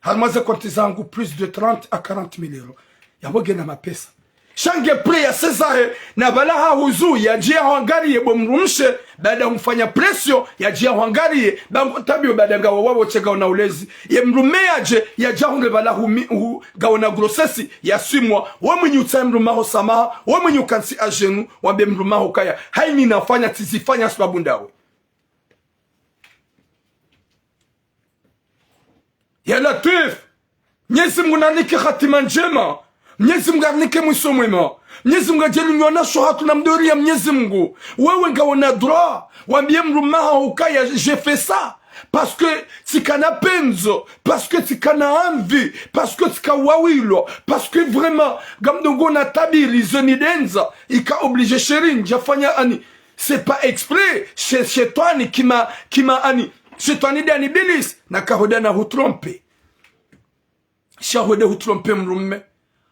S1: Harmaze compte zangu plus de 30 à 40 000 euros. Yabo gena mapesa. Shange pre ya César na balaha huzu ya jia Hungary bomrumshe baada mfanya presio ya jia Hungary bango tabio baada ngawa wabo chega na ulezi ye mrumeaje ya jahunde balahu gaona grossesse ya 6 mois wa mwenye utamrumaho samaha wa mwenye ukansi ajenu wambe mrumaho kaya haini nafanya tizifanya sababu ndawe ya Latif Mwenyezi Mungu nanike khatima njema Mwenyezi Mungu anike mwisho mwema. Mwenyezi Mungu ajelunyona shohatu na mdori ya Mwenyezi Mungu. Wewe ngaona droit. Wambie mrumaha ukaya j'ai fait ça. Parce que tikana penzo. Parce que tikana envie. Parce que tika wawilo. Parce que vraiment gamdongo na tabiri zonidenza. Ika obligé chérin. Jafanya ani. C'est pas exprès. Chez toi ni kima ani. Chez toi ni dani bilis. Na kahoda na hutrompe. Shahode hutrompe mrumme.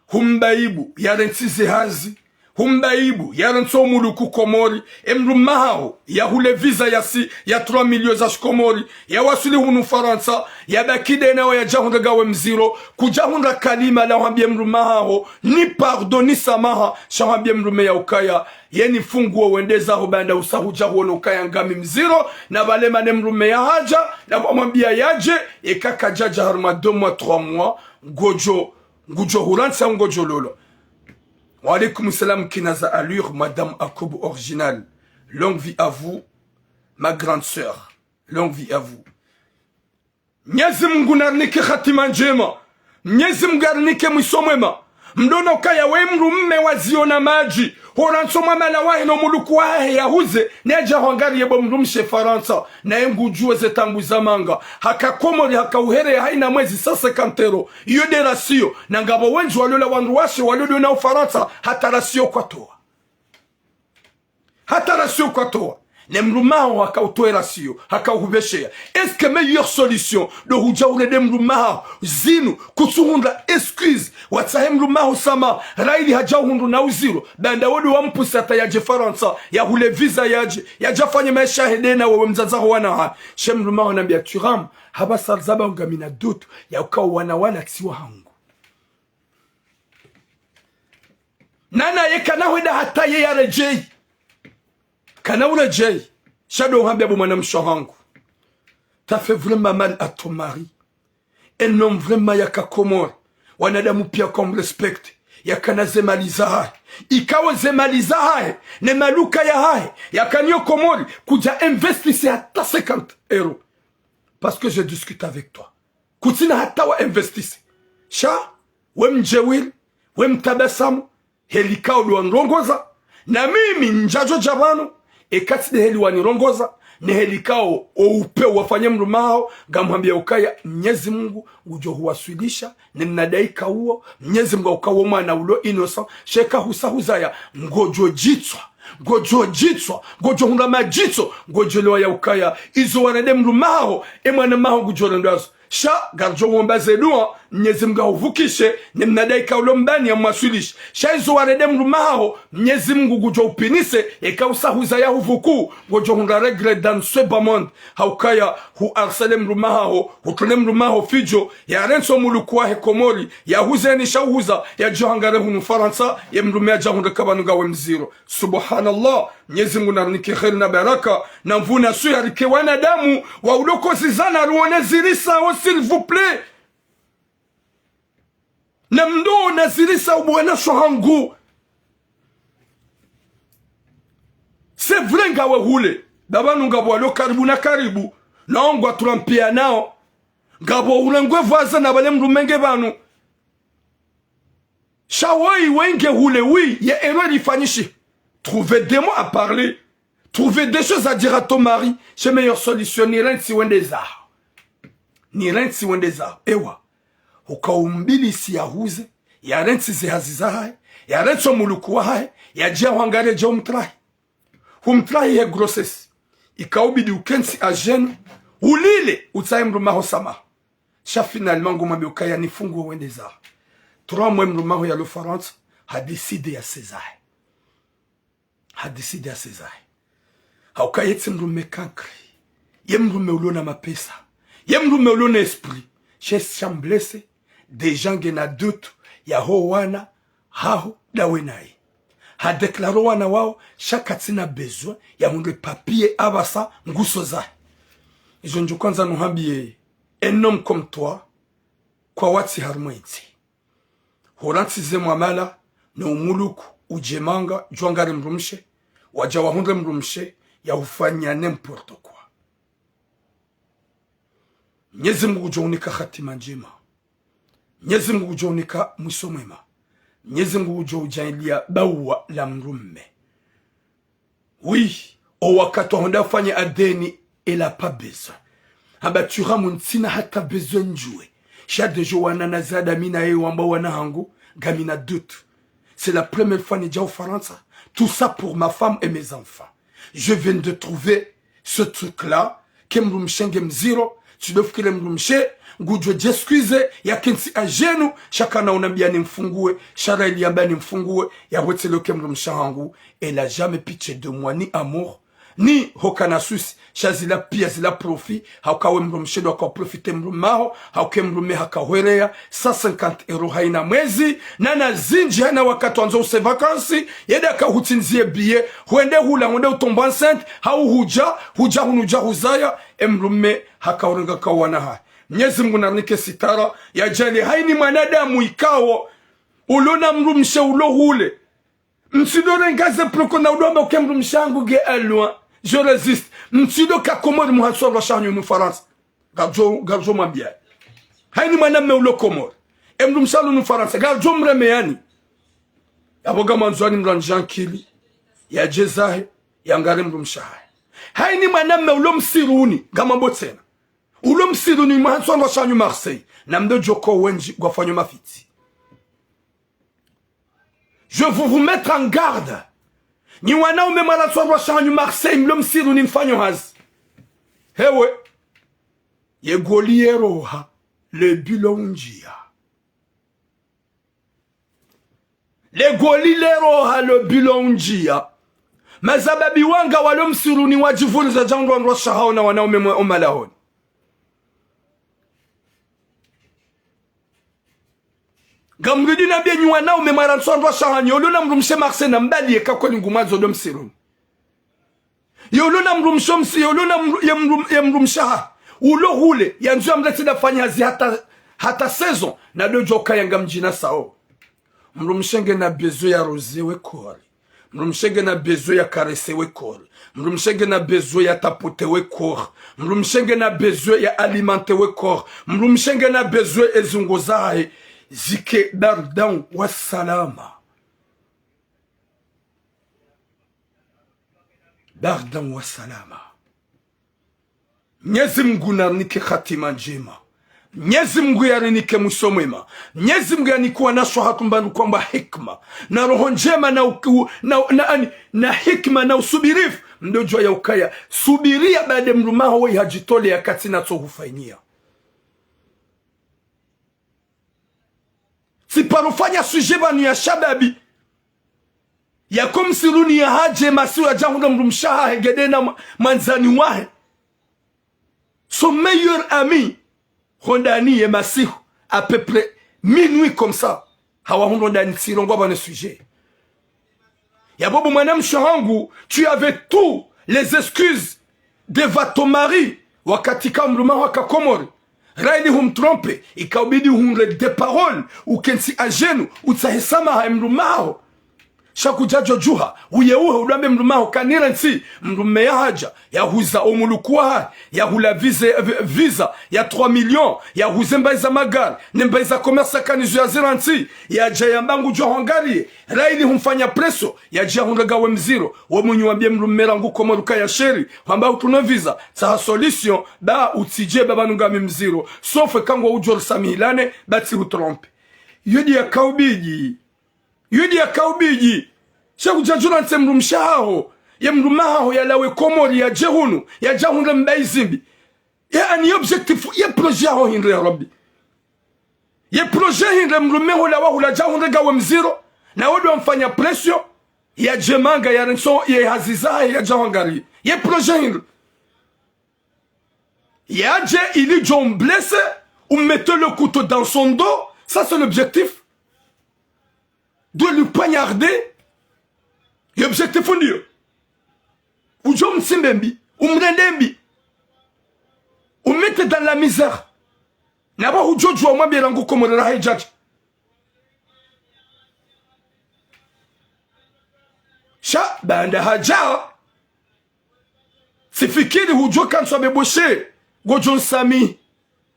S1: Humbaibu yarentsize hazi Humbaibu yarenso muluku Komori emrumahao ya hule visa ya 3 millions za Komori ya wasuli hunu Faransa ya bakide na ya jahunda gawe mziro kujahunda kalima la hambie emrumahao ni pardoni samaha shahambie mrume ya ukaya yeni funguo wendeza hubanda usahu jahuono ukaya ngami mziro na vale mane mrume ya haja na mwambia yaje ekaka jaja harma 2 mois 3 mois Ngujo Huransa Ngojo Lolo. Wa alaykoum salam kinaza allure, Madame Akobo original. Longue vie à vous, ma grande sœur. Longue vie à vous. Mwenyezi Mungu narnike khatima njema. Mwenyezi Mungu narnike mwisho mwema. Mdono kaya we mrumme waziona maji. Horanso mama la wahe no muluku wahe ya huze. Neja Hungary yebo mrumshe Faransa. Na yengu juwe zetangu zamanga. Haka Komori haka uhere ya haina mwezi sasa kantero. Iyo de rasio. Na ngabo wenju waliola wanruwashe waliola na Ufaransa. Hata rasio kwa toa. Hata rasio kwa toa. Ne mrumaho haka utoe rasio. Haka uhubeshea. Est-ce que meilleure solution de hujaure de mrumaho zinu kusuhunda excuse watsahe mrumaho sama raili hajahundu na uziro banda wodi wa mpusata yaje Faransa ya hule visa yaje yajafanya maisha hedena wewe mzazaho wana she mrumaho nambia Turam haba salzaba ngamina dutu ya ukao wana kisiwa hangu nana yekana weda hata ye ya rejei Kana urejei, shadow hambia bu mwanamsho hangu. T'as fait vraiment mal à ton mari. enom vraiment yaka Komori wanadamu pia kwa respect yakana zemaliza hai ikawa zemaliza hai ne maluka ya hai yakanyo Komori kuja investisse hata 50 euros parce que je discute avec toi kutina hata wa investisse sha we mjewil we mtabasamu helikao luanrongoza na mimi njajo jabano ekati de heli wanirongoza ne helikao oupe wafanye mrumao gamwambia ukaya Mwenyezi Mungu ujo huwasilisha ne mnadaika huo Mwenyezi Mungu ukawo mwana ulo innocent sheka husahuzaya ngojo ngojo hundama jitso ngojo lo ya ukaya izo wanade mrumao emwana maho gujorandazo sha garjo womba zedua Mwenyezi Mungu uvukishe ne mnadaika ulo mbani ya mwasilisha sha izo wanade mrumao Mwenyezi Mungu gujo upinise ekausahuza ya uvuku ngojo hunda regle dans ce bas monde haukaya hu arsale mrumaho hutune mrumaho fijo ya renso mulukwa he Komori ya huzeni shauza ya johangare hunu Faransa ya mrumea jahunda kabanuga we mziro subhanallah Mwenyezi Mungu narunike kheri na baraka na mvuna suya rike wanadamu wa uloko zizana ruone zirisa o s'il vous plaît na mdo na zirisa ubwana shohangu c'est vrai ngawe hule dabanu ngabo alo karibu na karibu naongwa turampia nao ngabo ulengwe vaza na bale mrumenge banu shawai wenge hule oui ya erreur ifanishi trouver des mots à parler trouver des choses à dire à ton mari c'est meilleure solution ni renti wendeza ewa ukaumbili si yahuze ya renti zihaziza hai ya renti mulukuwa hai ya jia wangare jia umtrahi humtrahi he grossesse ikaubidi ukensi ajenu ulile utaye mrumaho sama sha finalement ngomambi ukaya nifungu wendeza 3 mois mrumaho ya le France a décidé ya César haukayetse mrume kankri ye mrume ulona mapesa ye mrume ulona esprit chez chamblesse des gens gena doute ya ho wana hao dawenai ha déclaré wana wao shakatina besoin ya munde papier abasa nguso za izo njo kwanza nuhambie un homme comme toi kwa wati harmoiti horantize mwamala na umuluku ujemanga jwangari mrumshe waja wahundre mrumshe ya ufanya n'importe quoi Mwenyezi Mungu ujonika khatima njema Mwenyezi Mungu ujonika mwiso mwema Mwenyezi Mungu ujoujalia bawa la mrumme oui o wakati honda fanya adeni ela pas besoin abatura muntina hata besoin njue shade jowana nazada mina yeye ambao wana hangu gamina doute c'est la première fois ni au Faransa tout ça pour ma femme et mes enfants je viens de trouver ce truc là kemrumshenge mziro tudofukile mrumshe ngujwe jesquize ya kensi ajenu chakana unambia ni mfungue shara iliamba ni mfungue ya wetelo kemrumshangu elle a jamais pitié de moi ni amour ni hokana susi shazila pia zila profit haukawe mrumshe do kwa profite mrumaho hauke mrume hakahwerea 150 euros haina mwezi na zinji hana wakati wanzo use vakansi yeda kahutinzie biye huende hula huende utomba enceinte hau huja hunuja huzaya mrume hakaurenga kawana hai Mwenyezi Mungu narnike sitara ya jali haini mwanadamu ikawo ulona mrumshe ulo hule msidore ngaze ploko na udomba uke mrumshangu ge alwa je résiste msido ka Komori muhaso wa shanyu nu France garjo mambia haini mwaname ulo Komori mrumshalu nu France garjo mremeyani aboga manzwani mranjan kili ya jezahe ya ngare mrumshahe haini mwaname ulo msiruni gama botsena ulo msiruni muhaso wa shanyu Marseille na mdo joko wenji gwafanyo mafiti je vous mettre en garde ni wana umemala tswa shanyu Marseille mlo msiru ni mfanyo hazi hewe ye goliero ha le bilonjia le golilero ha le bilonjia mazababi wanga walo msiru ni wajivuni za jangwa ndo shahao na wana umalahoni gamrudi na bia nywa na umemara nsondwa shahani yolona mrumshe Marseille na mbali yeka kwa ngumazo do msiru yolona mrumsho msi yolona ya mrumshaha ulo hule yanzu amleti da fanya hazi hata hata saison na dojo kayanga mjina sao mrumshenge na bezo ya rose we kori mrumshenge na bezo ya karese we kori mrumshenge na bezo ya tapote we kori mrumshenge na bezo ya alimenter we kori mrumshenge na bezo ezungozae zike dardan wa salama dardan wa salama. Mwenyezi Mungu narnike khatima njema. Mwenyezi Mungu yarinike mwisho mwema. Mwenyezi Mungu yanikuwa nasho hatumbanu kwamba hikma na roho njema na hikma na usubirifu mdojwa ya ukaya subiria baada mrumaho we hajitole ya katina tohufainia si parufanya sujeba ni ya shababi ya kumsiruni ya haje masiwa jahunda mrumshaha hegede na manzani wahe son meilleur ami Rondani et Massih à peu près minuit comme ça hawa Rondani sirongo bana sujet ya bobo mwanam shahangu tu avais tous les excuses de votre mari wakati kamruma wakakomori raili humtrompe ikabidi humre de parole ukensi ajenu utsahesama haimrumao shakujajo juha uyeuhe ulambe mrumaho kanira nsi mrume ya haja ya huza omulukuwa ya hula visa ya 3 millions ya huze mbaiza magari ne mbaiza commerce kanizu ya ziransi ya jaya mbangu jo Hongari raili humfanya preso ya jia hundaga we mziro wa munyu wambie mrume rangu komoruka ya sheri wamba utuna visa sa solution ba utije baba nungami mziro sofe kangwa ujor samihilane bati utrompe yudi ya kaubiji shaku jajuna nse mrumshaho ya mrumaho ya lawe komori ya jehunu ya jahunre mbaizimbi ya ani objectif ya projet ho hindre ya rabbi ya projet hindre mrumeho la wahula jahunre gawe mziro na wodo mfanya pression ya jemanga ya renso ya hazizahe ya jahangari ya projet hindre ya je ili John blessé ou mettez le couteau dans son dos, ça c'est l'objectif de lui poignarder. Et objectif on dit ou John Simbembi ou Mrendembi ou mettre dans la misère n'aba ou Jojo moi bien rango comme le hijaj sha banda haja sifikiri hujo kanso beboshe gojon sami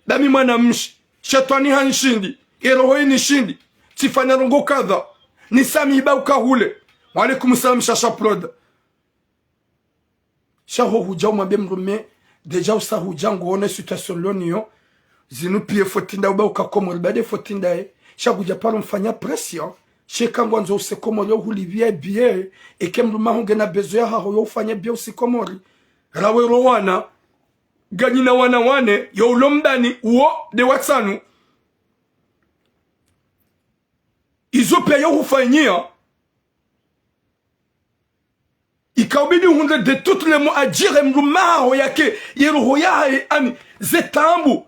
S1: dami mwana mshi shetani hanshindi eroho ni shindi tifanya rongo kadha ni sami ba ukahule wa alaikum salam shasha prod shaho huja mwambie mrume deja usahu jangu one situation lonio zinu pie fotinda ba ukakomo bade fotinda shakuja paro mfanya pression shekangwa nzo usekomori hulivie bie ekemruma hongena bezo ya haho yo ufanya bie usikomori rawe rowana ganyina wana wane yo ulombani uo de watsanu izope yo ufanyia ikaubidi hunde de toutes les mots à dire mruma yake yeroho yae ani zetambu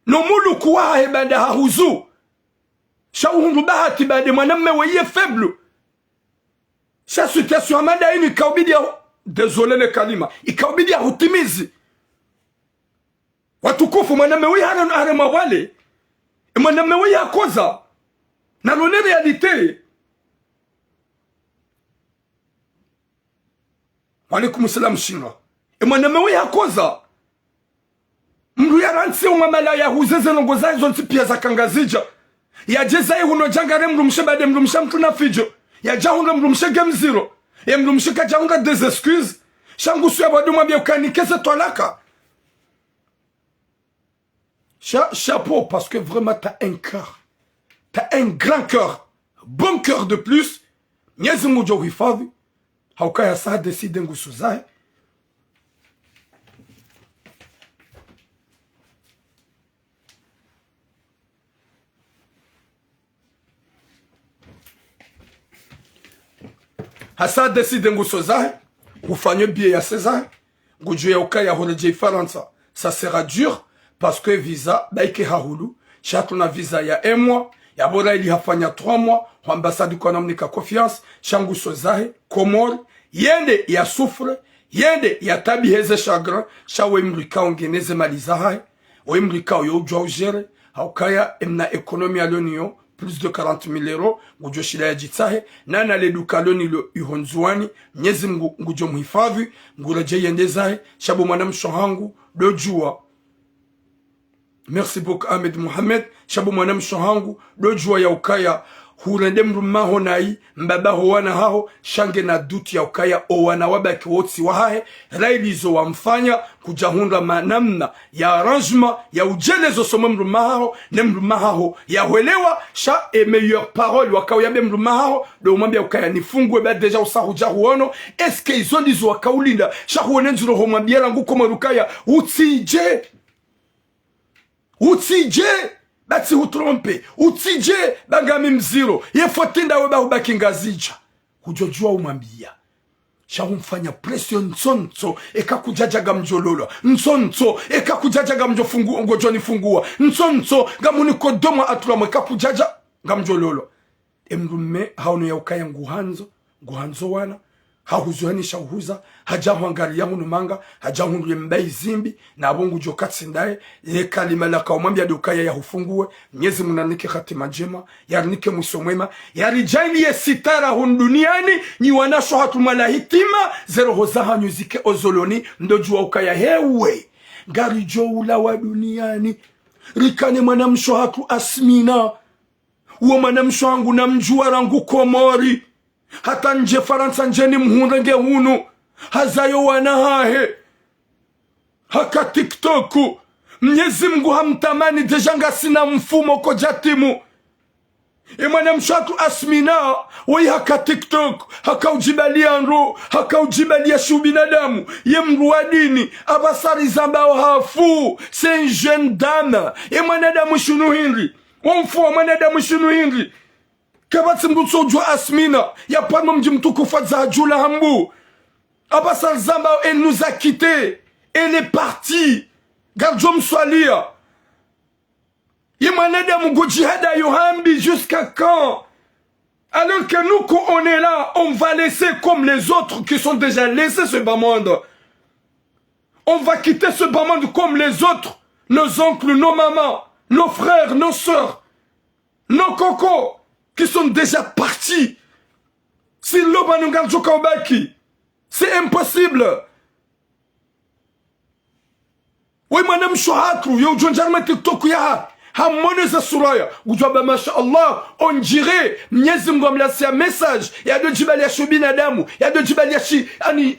S1: no mulu kuwa hebanda hahuzu shauhundu bahati bade mwanamme weye faible sa situation amada ini ikaubidi désolé le kalima ikaubidi hutimizi watukufu mwanamme weye hana mawale mwanamme weye akoza na lone réalité. Walaikum salam shino mwanamme weye akoza mru yaransi umamala ya huzeze nongoza hizo ntipia za kangazija ya jeza huno jangare mrumshe bade mrumshe mtuna fijo ya jahunga mrumshe game zero ya mrumshe ka jahunga des excuses shangu suya badu mwambia ukanikeze tolaka chapeau parce que vraiment t'as un cœur, t'as un grand cœur, bon cœur de plus. Nyezi mujo hifadhi haukaya saa decide ngusu zae hasa decide ngusu zae ufanye bie ya César nguju ya ukaya horeje Faransa. Ça sera dur parce que visa baike hahulu chatu na visa ya 1 mois ya bora ili hafanya 3 mois ambassade économique confiance shangu sozahe Komori yende ya souffre yende ya tabi heze chagrin shawe mrika ongeneze maliza hai we mrika yo ujwa ujere haukaya emna ekonomi aloniyo plus de 40,000 euros ngujo shida ya jitahe nana le duka loni ihonzuani Mwenyezi Mungu ngujo muhifadhi ngureje yendezahe shabu mwanamsho hangu dojua. Merci beaucoup Ahmed Mohamed. Shabu mwanamsho hangu dojua ya ukaya hurende mruma honai mbaba howana hao shange na duti ya ukaya owana wabaki wotsi wahahe railizo wamfanya kujahunda manamna ya arrangement ya ujelezo soma mruma hao ne mruma hao ya huelewa sha et meilleure parole wakao yabe mruma hao do mwambia ukaya nifungwe ba deja usahu jahuono eske izo ndizo wakaulinda sha huone nzuro ho mwambia rangu koma rukaya utije bati utrompe utije bangami mziro yefotinda weba hubaki ngazija hujojua umambia shahumfanya presio nsonto eka kujajaga mjololo nsonto eka kujajaga mjofungu ngojoni fungua nsonto gamuni kodomo atulamo eka kujaja ngamjololo emrume haunu ya ukaya nguhanzo wana hahuzuhani shahuza hajahuangali yangu numanga hajahundi mbai zimbi na abungu jokatsi ndaye ye kalima la kaumambia dukaya ya hufungue Mwenyezi Mungu khatima njema yarnike musomwema yarijali ye sitara hunduniani ni wanasho hatumala hitima zero hozaha nyuzike ozoloni ndojua ukaya hewe gari joula wa duniani rikane mwanamsho hatu Asmina uo mwanamsho wangu na mjua rangu Komori hata nje Faransa njeni mhundenge hunu hazayo wanahahe haka TikToku Mwenyezi Mungu hamtamani dejanga sina mfumo kojatimu imana mshatu Asmina wai haka TikTok haka ujibalia nro haka ujibalia shubinadamu ye mruadini abasari zambao hafu c'est une jeune dame imana damu shunu hinri wamfu wa mana damu shunu hinri kabati mguso jwa Asmina ya pano mji mtukufu za jula hambu abasal zamba elle nous a quitté elle est partie garjo mswalia yemanada mungu jihada yohambi jusqu'à quand alors que nous quand on est là on va laisser comme les autres qui sont déjà laissés ce bas monde on va quitter ce bas monde comme les autres nos oncles, nos mamans, nos frères, nos sœurs, nos cocos qui sont déjà partis. Si l'oba nous garde Jokobaki, c'est impossible. Oui, madame Chouhatru, yo jonjarma TikTok ya hamone za suraya. Ujaba masha Allah, on dirait, Mwenyezi Mungu amlasia un message. Ya de jibali ya shubina damu, ya de jibali ya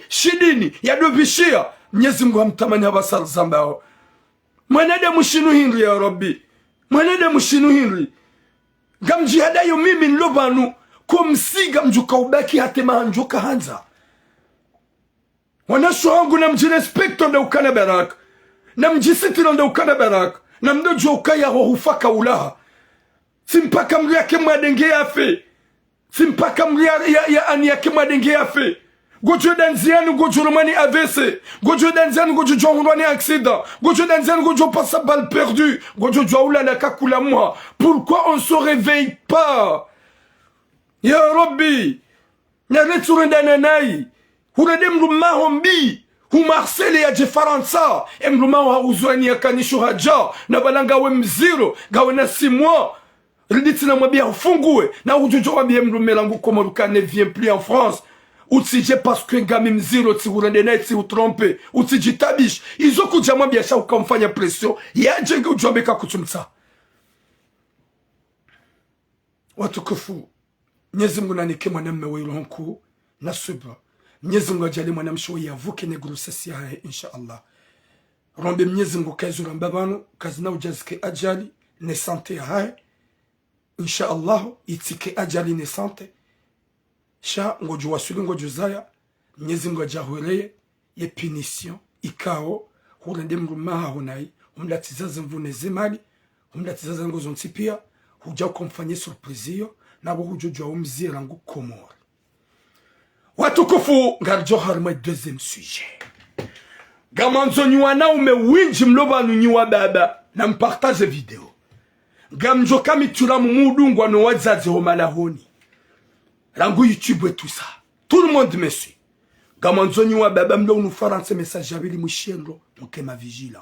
S1: shidini, ya de bishia. Mwenyezi Mungu amtamani habasal zambao. Mwanadamu shinu hinri ya Rabbi. Mwanadamu shinu hinri. Gamjihada yo mimi nlobanu kumsi gamjuka ubaki hatema hanjuka hanza. Wanasho wangu na mjirespecto nda ukana baraka. Na mjisiti nda ukana baraka. Na mdojo ukaya hufaka ulaha. Simpaka mri yake mwadenge yafe. Simpaka mri ya ani yake mwadenge yafe. Gojo danzianu gojo romani AVC. Gojo danzianu gojo jongwani accident. Gojo danzianu gojo passa balle perdue. Gojo joula la kakula moi. Pourquoi on se réveille pas? Ya Rabbi. Nareturenda nanai. Huradem rumahombi. Humarsele ya jefaransa. Emrumah hauzwani ya kanisho haja. Na balanga we mziro. Gawe na 6 mois. Riditi na mwabia ufungue. Na ujojo wabia emrumelangu komoruka ne vient plus en France. Utije parce que ngami mziro ti urende na ti utrompe utiji tabish izo kujamwa biasha ukamfanya pression yaje ujobeka kutumsa watukufu. Mwenyezi Mungu nanike mwanamume wa ironku na subra. Mwenyezi Mungu ajali mwanamsho yavuke ne grossesse ya insha Allah. Rombe Mwenyezi Mungu kaizura mbabano kazina ujazike ajali ne sante ya insha Allah itike ajali ne sante. Sha ngoju wasuli ngoju zaya Mwenyezi Mungu ajahweleye ye punition ikao hurende mrumaha hunai umlatizaza mvune zemali umlatizaza ngozo ntipia huja kumfanyia surprise hiyo nabo hujojwa umzira ngu Komori. Watukufu ngarjo harma deuxième sujet. Gamanzo nywana umewinji mloba nywa baba na mpartage video. Gamjo kami tulamu mudungwa no wazazi homalahoni. Rangu YouTube et tout ça. Tout le monde me suit. Gamanzoni wa baba mlo nous faire un message j'avais les mouchiendo. Donc ma vigile.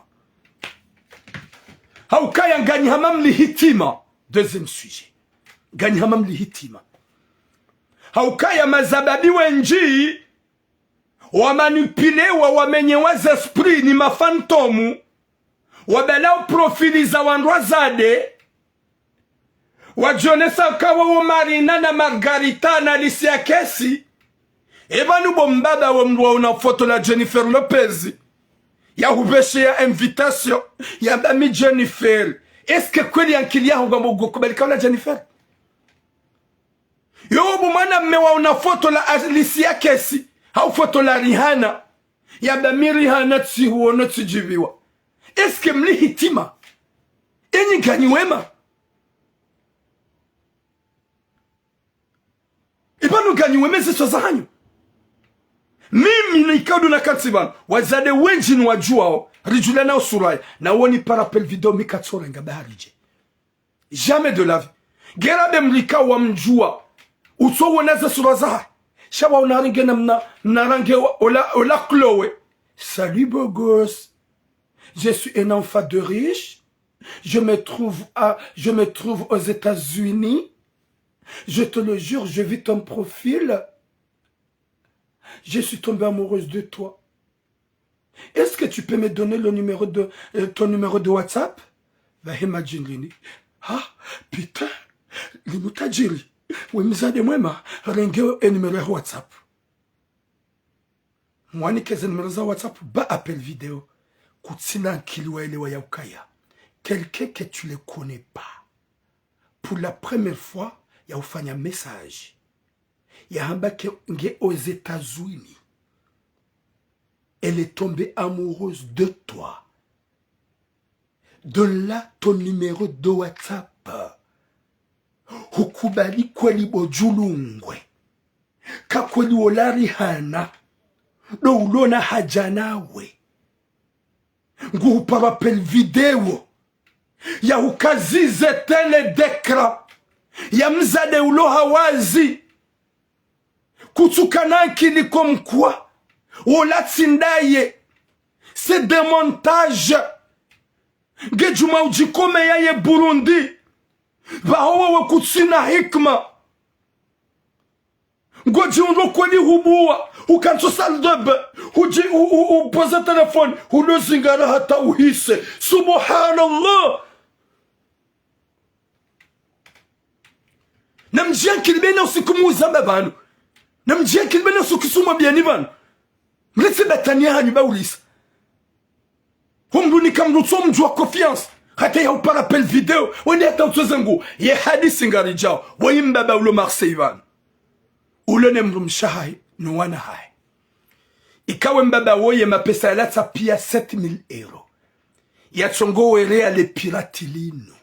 S1: Ha haukaya ngani hamam lihitima. Deuxième sujet. Ngani hamam lihitima. Haukaya mazababi wenji wamanipilewa wamenyewaza esprit ni mafantomu wabelao profili za wandwazade wajionesa kawa wa Marina na Margarita na Alicia Kesi ebanu bombaba wa mdwa una foto la Jennifer Lopez ya hubeshe ya invitation ya bami Jennifer. Eske kweli yankili yahu gambo kubalika na Jennifer? Yo bumana mmewa una foto la Alicia Kesi au foto la Rihanna ya bami Rihanna tsihuono tsijibiwa. Eske mli hitima enyi ganyi wema? Ibanu ganyi weme zisoza hanyu. Mimi na ikaudu na kansiban wazade wenji ni wajuao rijule na usurai na woni parapel video mikatsora nga baharije. Jamais de la vie. Gerabe mlika wa mjua uso wonaza suraza shawa unaringe na mnarange ola Chloé. Salut beau gosse. Je suis un enfant de riche. Je me trouve aux États-Unis. Je te le jure, je vis ton profil. Je suis tombée amoureuse de toi. Est-ce que tu peux me donner le numéro ton numéro de WhatsApp? Va imagine Lini. Ah, putain. Lini tajiri. Wemzade mwema. Rengeo e numéro de WhatsApp. Mwani keze numéro za WhatsApp. Ba appel vidéo. Kutsina kiliwa elewa ya ukaya. Quelqu'un que tu ne connais pas. Pour la première fois. Ya ufanya message ya hambake nge aux États-Unis. Elle est tombée amoureuse de toi. Donne là ton numéro de WhatsApp. Hukubali kweli bojulungwe. Kakweli olari hana. Do ulona hajanawe. Ngu parapel video. Ya ukazize tele dekra. Ya mzade uloha wazi kutukana kiliko mkwa ola tsindaye c'est des montages ngejuma ujikome yaye Burundi bahowe we kutsina hikma ngoji undo kweli hubua ukanso saldebe upoza telefone ulozingara hata uhise subhanallah. Namjia kilibena usikumuza mbabanu. Namjia kilibena usikisuma biani banu. Mletse batania hanyu ba ulisa. Humduni kamruto mjua confiance. Hata ya uparapel video. Wende hata utozangu. Ye hadisi ngari jao. Wayimbaba ulo Marseille banu. Ulo nemru mshahai. Nuwana hai. Ikawe mbaba woye mapesa ya lata pia 7,000 €. Ya chongo werea le piratilino.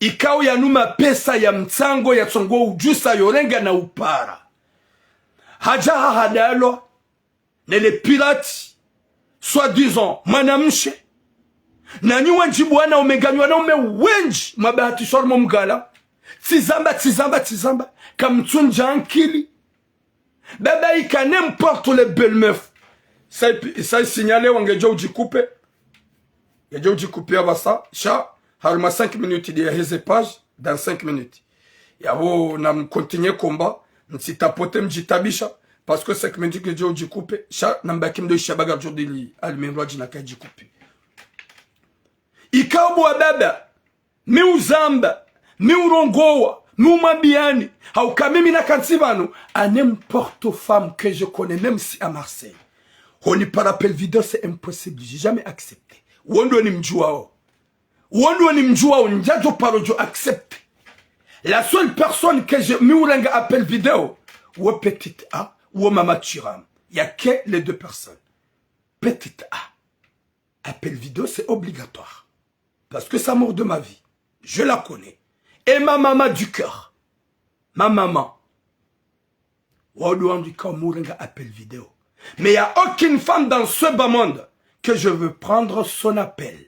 S1: Ikao ya numa pesa ya mtango ya tongo ujusa yorenga na upara. Hajaha hadalo. Nele pirati. Soi-disant manamshe. Na nyuwa njibuana umeganywa na ume wenji. Mabahati shormo mgala. Tizamba. Kamtunja ankili. Baba ika n'importe le belle meuf. Ça signalé wangeja ujikupe. Geja ujikupe abasa. Sha. Haruma 5 minutes de heze page dans 5 minutes. Yabo na mkontinye komba, msitapote mjitabisha parce que 5 minutes que Dieu jikupe, sha na mbaki mdo shabaga jodili alimendwa jina ka jikupe. Ikabu wa baba, mi uzamba, mi urongoa, mi umambiani, hauka mimi na kansibano, à n'importe femme que je connais, même si à Marseille. On y parapel vidéo, c'est impossible, j'ai jamais accepté. Wondo ni mjuao. Wondo ni mjua unjajo parojo accepte. La seule personne que je miurenga appel vidéo, ou petite A, ou mama Chiram. Il n'y a que les deux personnes. Petite A. Appel vidéo, c'est obligatoire. Parce que c'est l'amour de ma vie. Je la connais. Et ma maman du cœur. Ma maman. Wondo andika miurenga appel vidéo. Mais il n'y a aucune femme dans ce bas monde que je veux prendre son appel.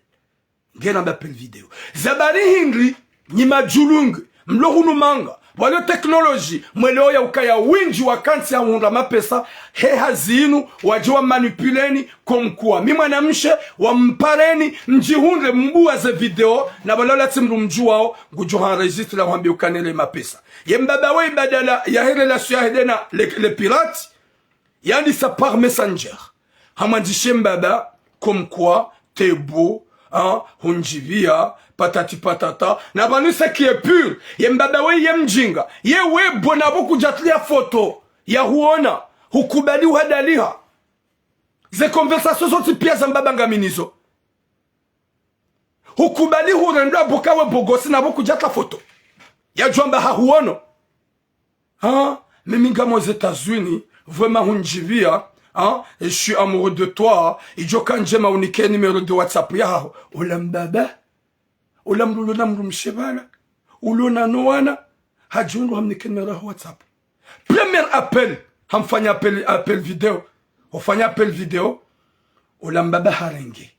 S1: Ngena m'appelle vidéo. Zabari hingri, nima julung, mlohunu manga, wale teknoloji mweleo ya ukaya winji wakansi ya hunda mapesa he hazinu wajua manipuleni komkuwa mimwa na mshe wa mpareni mjihunde mbua ze video na walola timru mjuwao ngujuha registre la wambi ukanele mapesa yembaba we badala ya hele la suyahedena le pirate yani sa par messenger hamandishe mbaba komkuwa te beau hunjivia patati patata na banu ce qui est pur yembaba we yemjinga ye we bona boku jatlia photo ya huona hukubali uhadaliha ze conversations sont pia za mbaba ngaminizo hukubali hurendo bokawe bogosi na boku jatla photo ya jomba huono mimi ngamo aux États-Unis vraiment hunjivia je suis amoureux de toi ijoka njema unike numéro de WhatsApp yao ulambaba ulamruluna mrumshebana ulona noana hajungu hamnike numéro WhatsApp premier appel hamfanya appel vidéo ufanya appel vidéo ulambaba harenge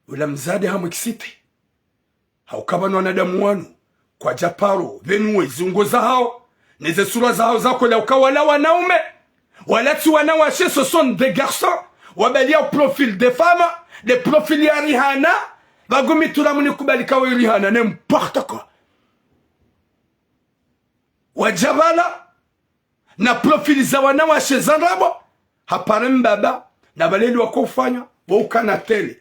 S1: ulamzade hamwexite haukabana wanadamu wanu kwa japaro venue zungoza hao neze sura zao zako la ukawala wanaume walati wanawashe ce sont des garçons wabalia au profil des femmes des profils ya Rihanna bagumi tulamuni kubalika wa Rihanna n'importe quoi wajabala na profili za wanawashe zanrabo hapana mbaba na baleli wakofanya wokana tele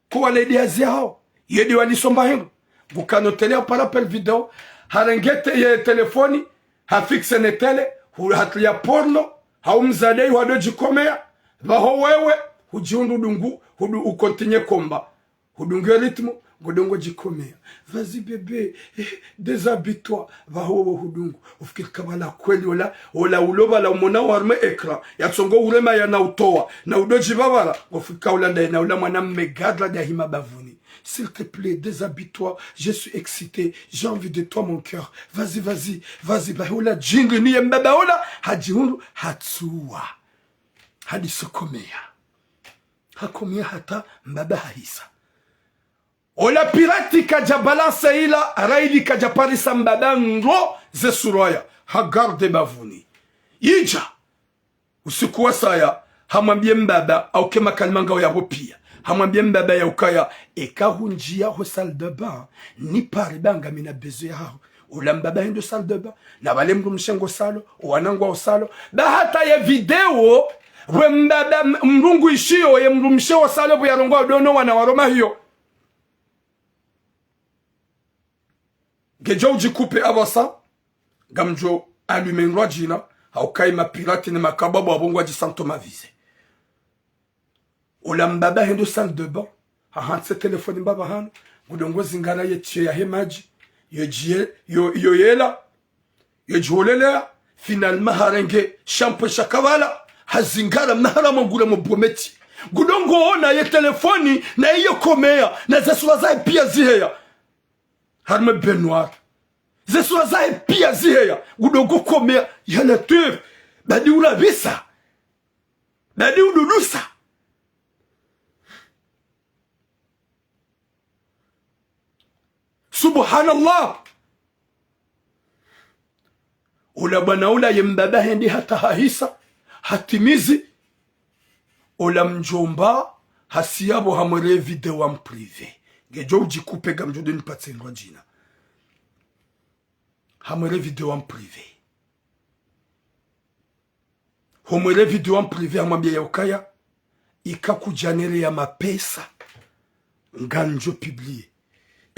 S1: kwa ledi aziao yedi walisomba hingo bukano tele par appel vidéo harengete ye telefoni hafixe ne tele hatlia porno haumzadei wadojikomea baho wewe hujiundu dungu hudu ukontinye komba hudungue ritmo godongo jikomea vas-y bébé déshabille-toi baho hudungu ufikiri kabala kweli wala uloba la umona warme ekra ya tsongo urema ya na utoa na udoji babala ufika ulanda na ula mwana megadla ya hima bavuni. S'il te plaît, déshabille-toi. Je suis excité. J'ai envie de toi, mon cœur. Vas-y, vas-y, vas-y. Bahola jingle ni mbabaola. Hajihundu hatsua. Hadi sokomea. Hakomea hata mbaba hahisa. Ola pirati kaja balance ila. Raili kaja parisa mbaba ngo ze suraya. Hagarde bavuni. Ija. Usikuwa saya. Hamambie mbaba. Au kema kalmanga wa yapopia. Hamwambie mbaba ya ukaya ekahunjia ho salle de bain ni pari banga mina bezo yao ulambaba hindo salle de bain na bale mrumshengo salo wanangwa osalo ba hata ya video we mbaba mrungu ishio ye mrumshewo salo bu yarongwa dono wana waroma hiyo gejo ujikupe abasa gamjo alumenrwa jina haukai mapirati ni makababu wabongwa jisanto mavize ulambaba hindo salle de bain ahanse telefoni mbaba hano ngudongo zingana yetie ya hemaji yo yela yejolelea finalement harenge shampo shakawala hazingara mahara mangula mbrometi ngudongo ona ye telefoni na iyo komea na zeswa za pia ziheya harme benoir zeswa za pia ziheya ngudongo komea yana tur badi ulabisa badi ududusa subhanallah ula bwana ula yembaba hendi hata hahisa hatimizi ula mjomba hasiyabo hamwele video en privé gejo ujikupe gamjode nipatse ngwa jina hamwele video en privé hamwele video en privé hamwambia ya ukaya ikakujanele ya mapesa nganjo publié.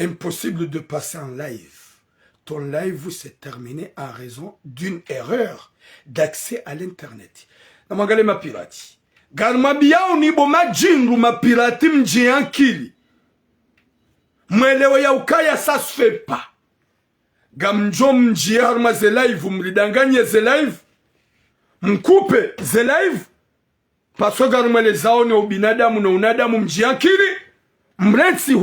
S1: Impossible de passer en live. Ton live s'est terminé en raison d'une erreur d'accès à l'internet. Namangale ma pirati. Garma biao ni boma jingu ma pirati mjiankili. Mwelewa ya ukaya ça se fait pas. Gamjo mjiarma ze live mlidanganye ze live. Mkupe ze live. Paso garma le zao ni ubinadamu na unadamu mjiankili. Mrensi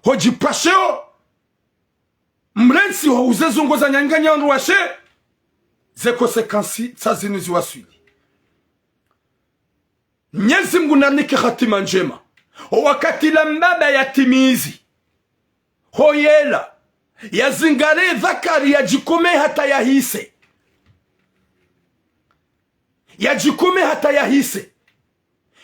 S1: hoji pasheo mrensi ho uzezungoza nyanganya nruashe ze konsekansi tsazinuzi waswili Mwenyezi Mungu nanike hatima njema wakati la mbaba yatimizi hoyela ya zingare dhakari ya jikume hata ya hise. Ya jikume hata ya hise.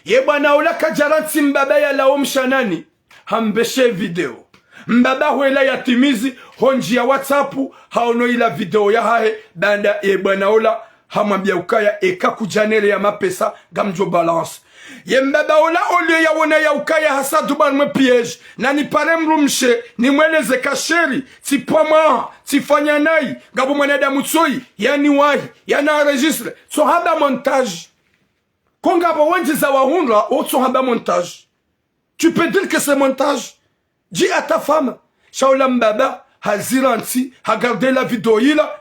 S1: Ye bwana ula kajaranti mbaba ya lao mshanani. Hambeshe video. Mbaba huela ya timizi. Honji ya WhatsApp. Haono ila video ya hae. Banda ye bwana ula. Hamambia ukaya eka kujanele ya mapesa. Gamjo balance. Ye mbaba ula olio ya wana ya ukaya hasa duban mwe piège. Na ni pare mrumshe. Ni mweleze kasheri. Ti pama. Ti fanyanai. Gabo mwanada mutsoi. Yani wahi. Yana registre. So haba montage. Konga ba wenji za wahunra. So haba montage. Tu peux dire que c'est montage. Dis à ta femme. Shaola mbaba. Haziranti. Hagarde la vidéo ila.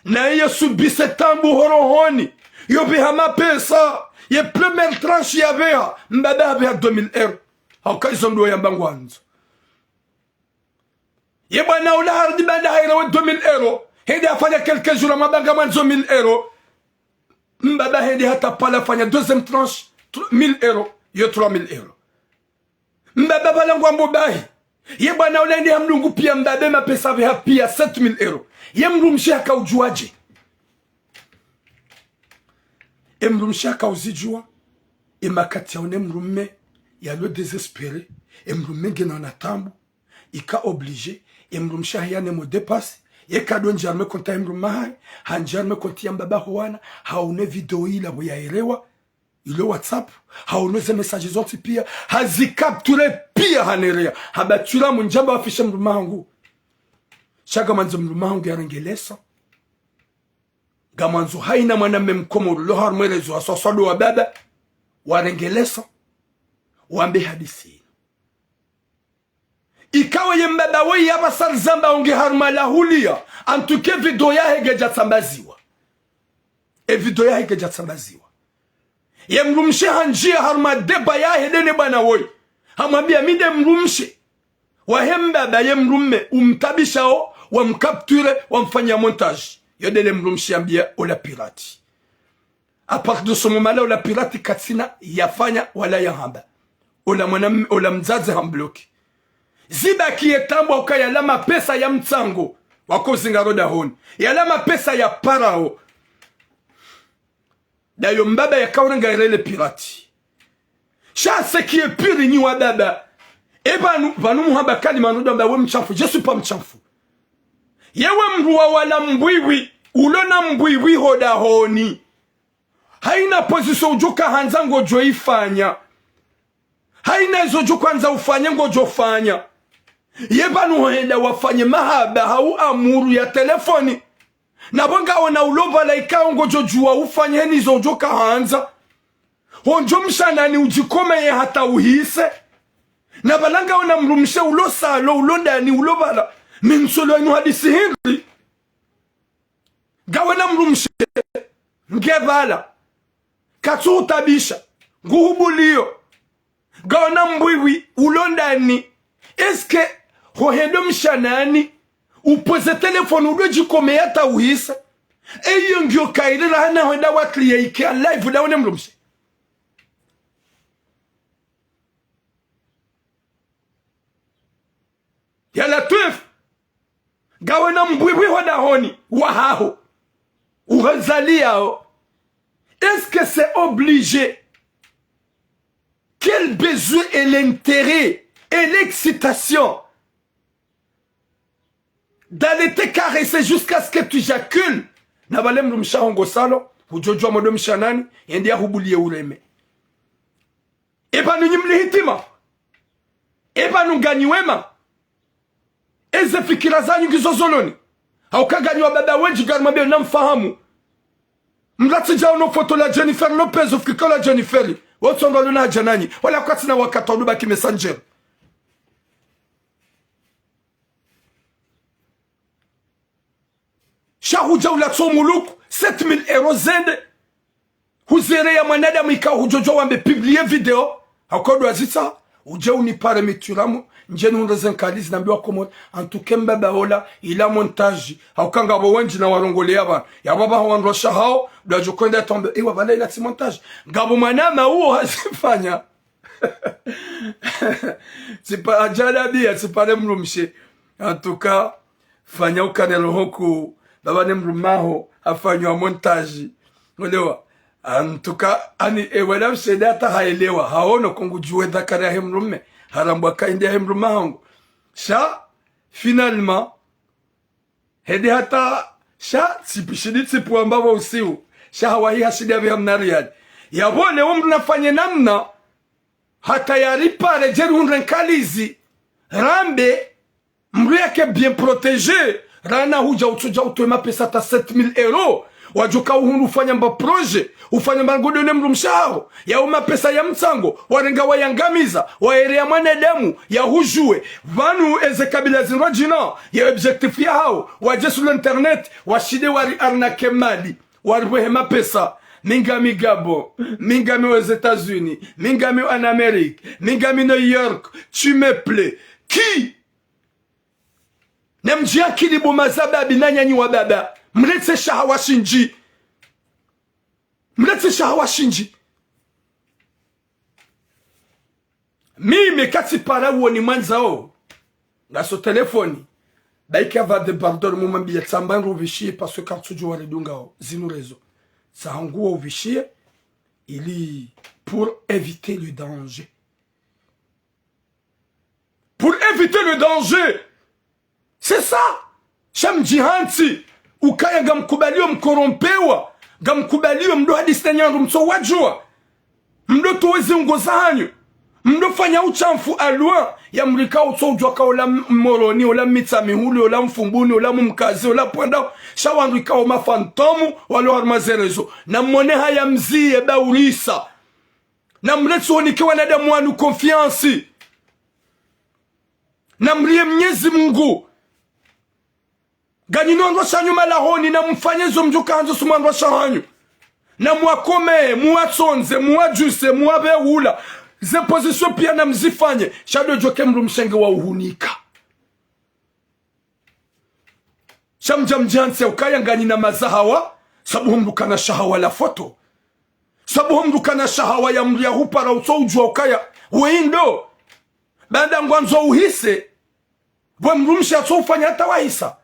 S1: Na iye subise tambu horohoni. Yobi hama pesa. Ye première tranche yavea. Mbaba habea 2000 €. Hauka izondo ya mbangwanzo. Ye bwana ula hardi banda hairawe 2000 €. Hindi afanya quelques jours mabanga manzo 1000 €. Mbaba hindi hata pala fanya deuxième tranche 1000 €. Yo 3000 €. Mbaba balangwa mbobahi. Ye bwana ula hindi hamlungu pia mbabe mapesa vya pia 7000 €. Ye mrumshi haka ujuaje. Mrumshi haka uzijua. Makati ya une mrume. Ya lo désespéré. Mrume gena na tambu. Ika obligé. Mrumshi hayane mo dépasse. Ye kado njarme konta mrume hai. Hanjarme konti ya mbaba huwana. Haone video ila huya elewa. Ile WhatsApp. Haone ze messages zoti pia. Hazikapture pia hanerea. Habatula munjamba wafishe mrume hangu. Shaga manzo mrume hangu ya rengelesa. Gamanzo haina mwana memkomo lohar mwelezo asosado wa baba. Warengelesa. Wambe hadisi. Ikawa ye mbaba we yaba sarzamba onge harma la hulia. Antuke video ya hege jatsambaziwa. Video ya hege jatsambaziwa. Ye mrumshe hanjia harma deba ya hedene bana woy. Hamambia mide mrumshe. Wahe mbaba ye mrumme umtabishao. Wamkapture wamfanya montage. Yodele mrumshe ambia ola pirati. A partir de ce moment-là, ola pirati katsina yafanya wala yahamba. Ola mzazi hambloki. Ziba kiyetambo waka yalama pesa ya mtsango. Wako zingaroda honi. Yalama pesa ya parao. Dayo mbaba ya kaurenga irele pirati. Chase kie piri ni wababa. Eba vanu muhamba kali manuda mba we mchamfu. Je suis pas mchamfu. Yewe mruwa wala mbwiwi. Ulona mbwiwi hoda honi. Haina position ujuka hanza ngojo ifanya. Haina izoju kwanza ufanya ngojo fanya. Yebanu henda wafanye mahaba hau amuru ya telefoni. Na bonga wana uloba laika ngojo juwa ufanye heni izoju kahanza. Honjo mshanani ujikome ye hata uhise. Na balanga wana mrumshe ulosalo ulonda ni ulobala. Minsolo inu hadisi hindi. Gawana mrumshe. Ngebala. Katsu utabisha. Nguhubulio. Gawana mbwiwi. Ulondani. Eske hohendo mshanani. Upoze telefonu ulo jikome yata uhisa. Eyo ngyo kaile la hana wenda watli ya ike live uda wane mrumshe. Yala tuef. Gawana mbwiwi hoda honi. Wahaho. Uhazaliao. Est-ce que c'est obligé? Quel besoin est l'intérêt et l'excitation d'aller te caresser jusqu'à ce que tu éjacules? Nabalem lumsha hongo salo, hujojwa modo mshanani, yendia hubulie uleme. Eba nunyimli hitima. Eba nunganiwema. Eze fikira zanyu gizozoloni. Haukaganywa baba wenji garmabia na mfahamu. Mlati jao no foto la Jennifer Lopez ufikika la Jennifer. Wotsonga luna janani. Wala kwa tina wakata uluba ki messenger. Shahuja ula tsomuluku. 7000 € zende. Huzere ya manada mwika hujojo wambe publie video. Hakodu wazita. Uje unipare mituramu. Njeni unrezen kalizi nambiwa komo. Antuke mbaba hola. Ila montaji. Haukanga wawenji na warongole yaba. Yababa hawanrosha hao. Dwajo kwenda tombe. Ewa vala ila ti montaji. Gabo manama uo hazifanya. Sipa ajala biya. Sipare mrumshe. En tout cas, fanya ukanelo hoku baba ne mrumaho afanywa montage. Olewa. En tout cas, ani wala mseda hata haelewa. Haono kongu juwe dhakari ya hemrume. Harambwa kaindi ya hemrumahangu. Sha, finalement, hedi hata, sha, sipishidi tipu ambawa usiu. Sha hawahi hasidi ya vihamnariadi. Ya wole umru nafanye namna, hata ya ripare jeru unrenkalizi. Rambe, mru yake bien protege. Rana huja utuja utuema pesa ta 7000 €. Wajuka uhunu ufanya mba proje, ufanya mba ngodone mru mshaharo, ya uma pesa ya mtango, warenga wayangamiza, waerea mwanadamu, ya hujue, vanu eze kabila zinwa jina, ya objectif ya hao, wajesu l'internet, washide wari arnake mali, waribuhe mapesa, mingami Gabon, mingami aux États-Unis, mingami en Amérique, mingami New York, tu me plais, qui? Nemjia kilibu mazababi na nyanyi wa baba. Mlete shahawa shinji. Mlete shahawa shinji. Mimi kati para uoni mwanzao. Ngaso telefoni. Baiki ava de bardor mumambia tsambanru uvishie parce que quand tu joues à redungao. Zinu rezo. Sa hanguwa uvishie. Ili pour éviter le danger. Pour éviter le danger. C'est ça. Sham jihanti. Ukaya gamkubalio mkorompewa. Gamkubalio mdo hadistanyandu mso wajua. Mdo tuwezi ungoza hanyu. Mdo fanya uchamfu alua. Ya mrika uto ujwaka ola moroni, ola mitamihuli, ola mfumbuni, ola mkazi, ola puenda. Shawanrika o mafantomu, walo harmazerezo. Na mwone haya mziye baurisa. Na mretu onike wanadamu wanu konfiansi. Na mrie mnyezi Mungu. Gani nondwa shanyu malahoni na mfanyezo mjuka hanzo sumandwa shahanyu. Na mwakome, mwatsonze, mwajuse, mwabeula. Ze pozisyon pia na mzifanye. Shado joke mru mshenge wa uhunika. Shamjamjansi ya ukaya ngani na mazahawa. Sabu humruka na shahawa la foto. Sabu humruka na shahawa ya mria hupara uso ujua ukaya. Weindo. Banda ngwanzo uhise. Bwa mrumshi ato ufanya hata wahisa.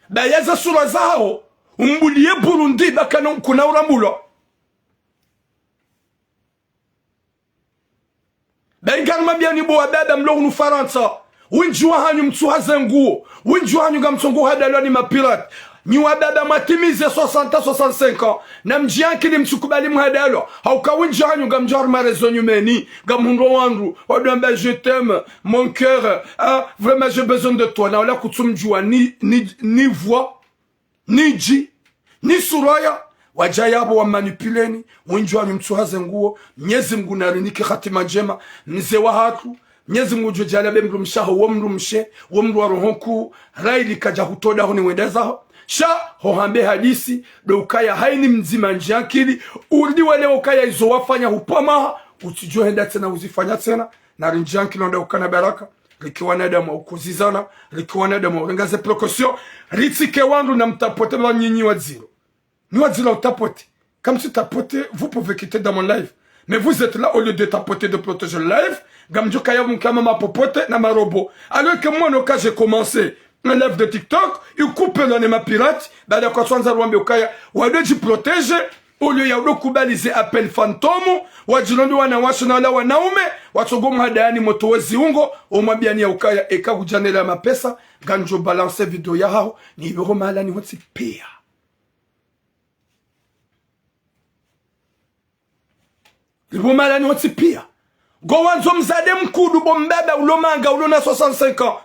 S1: Bayaza sura zao. Umbulie Burundi bakana kuna urambulo. Bengarma biani bo abada mlo unufaransa. Winjua hanyu mtuhaze nguo. Winjua hanyu gamtongo hadalo ni mapirat. Nyua baba matimize 60-65 ans. Na mjianki ni msukubali mhadalo. Hauka winjua hanyu gamjar marezo nyumeni. Gamhundo wandu. Wadamba je t'aime. Mon cœur. Ah, vraiment j'ai besoin de toi. Na wala kutumjua ni voix. Ni ji. Ni suraya. Wajayabo wa manipuleni. Winjua hanyu mtuhaze nguo. Mnyezi Mungu nariniki khatima njema. Mze wa hatu. Mnyezi Mungu jalabe mru mshaho. Womru mshe. Womru wa rohonku. Raili kaja hutoda huni wendezaho. Sha hohambe hadisi do ukaya haini mzima njiankili urdi wale ukaya izo wafanya hupama utijua henda tena uzifanya tena na njiankili onda ukana baraka likiwa nadamu ukuzizana likiwa nadamu urengaze precaution ritike wandu na mtapote wa nyinyi wa zero ni wa zero utapote comme si tapote vous pouvez quitter dans mon live mais vous êtes là au lieu de tapoter de protéger le live gamjoka ya mkama mapopote na marobo alors que moi no cas j'ai commencé un live de TikTok, il coupe l'anima pirate, bah d'accord, soit en Rwanda, Okaya, ou à deux, tu protèges, au lieu de kubaliser appel fantôme, ou à dire, on a washona la wanaume, ou à togom hadani motoezi ungo, au moins bien, Okaya, et ka ujane la mapesa, ganjo balance vidéo ya hao, ni viromala ni wotsi pia. Viromala ni wotsi pia. Go wanzo mzade mkudu bombeba ulomanga ulona 65 ans.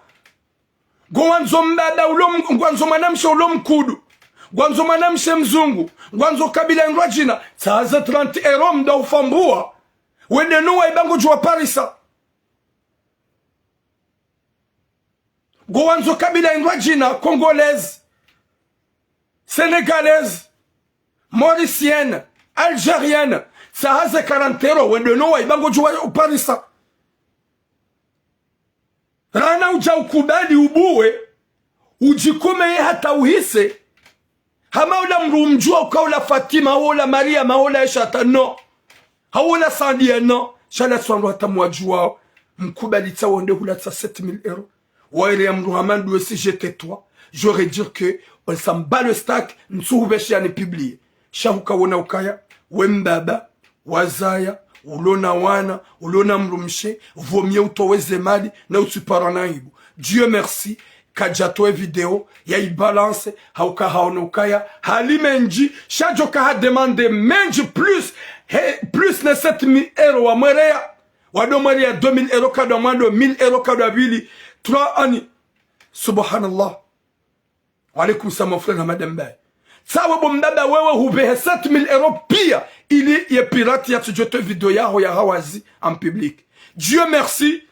S1: Gwanzo mbada gwanzo manamshe ulomkudu. Gwanzo manamshe mzungu. Gwanzo kabila nrajina. Taza 30 € mda ufambua. Wende nuwa ibango jua Parisa. Gwanzo kabila nrajina. Congolaise. Sénégalaise. Mauricienne. Algérienne. Taza 40 €. Wende nuwa ibango jua Parisa. Rana uja ukubali ubuwe, ujikume hata uhise, hama ula mrumjua ukaula Fatima, haula Maria, haula Eshata, no. Haula Sandia, no. Shala suandu hata mwajua, m'koubalita wonde hulatsa 7000 euros. Waire ya mruhamandou si j'étais toi, j'aurais dit que on s'en bat le stack, n'soubeshi ane publié. Shahuka wona ukaya, wembaba, wazaya, ulona wana, ulona mrumshe, vaut mieux utoweze mali, na utuparana hibu. Dieu merci, kajatoe video, ya i balance, hauka haona ukaya, halimenji, shajoka ha demande menji plus, plus ne 7000 euros wa mwerea, wado mwerea 2000 euros kadwa mwando, 1000 euros kadwa bili, 3 ani, subhanallah. Walaikum salam mon frère Ramadan Baye. Sawa bombaba wewe hubehe 7000 euros pia ili ye pirate ya tujote video yaho ya hawazi en public. Dieu merci.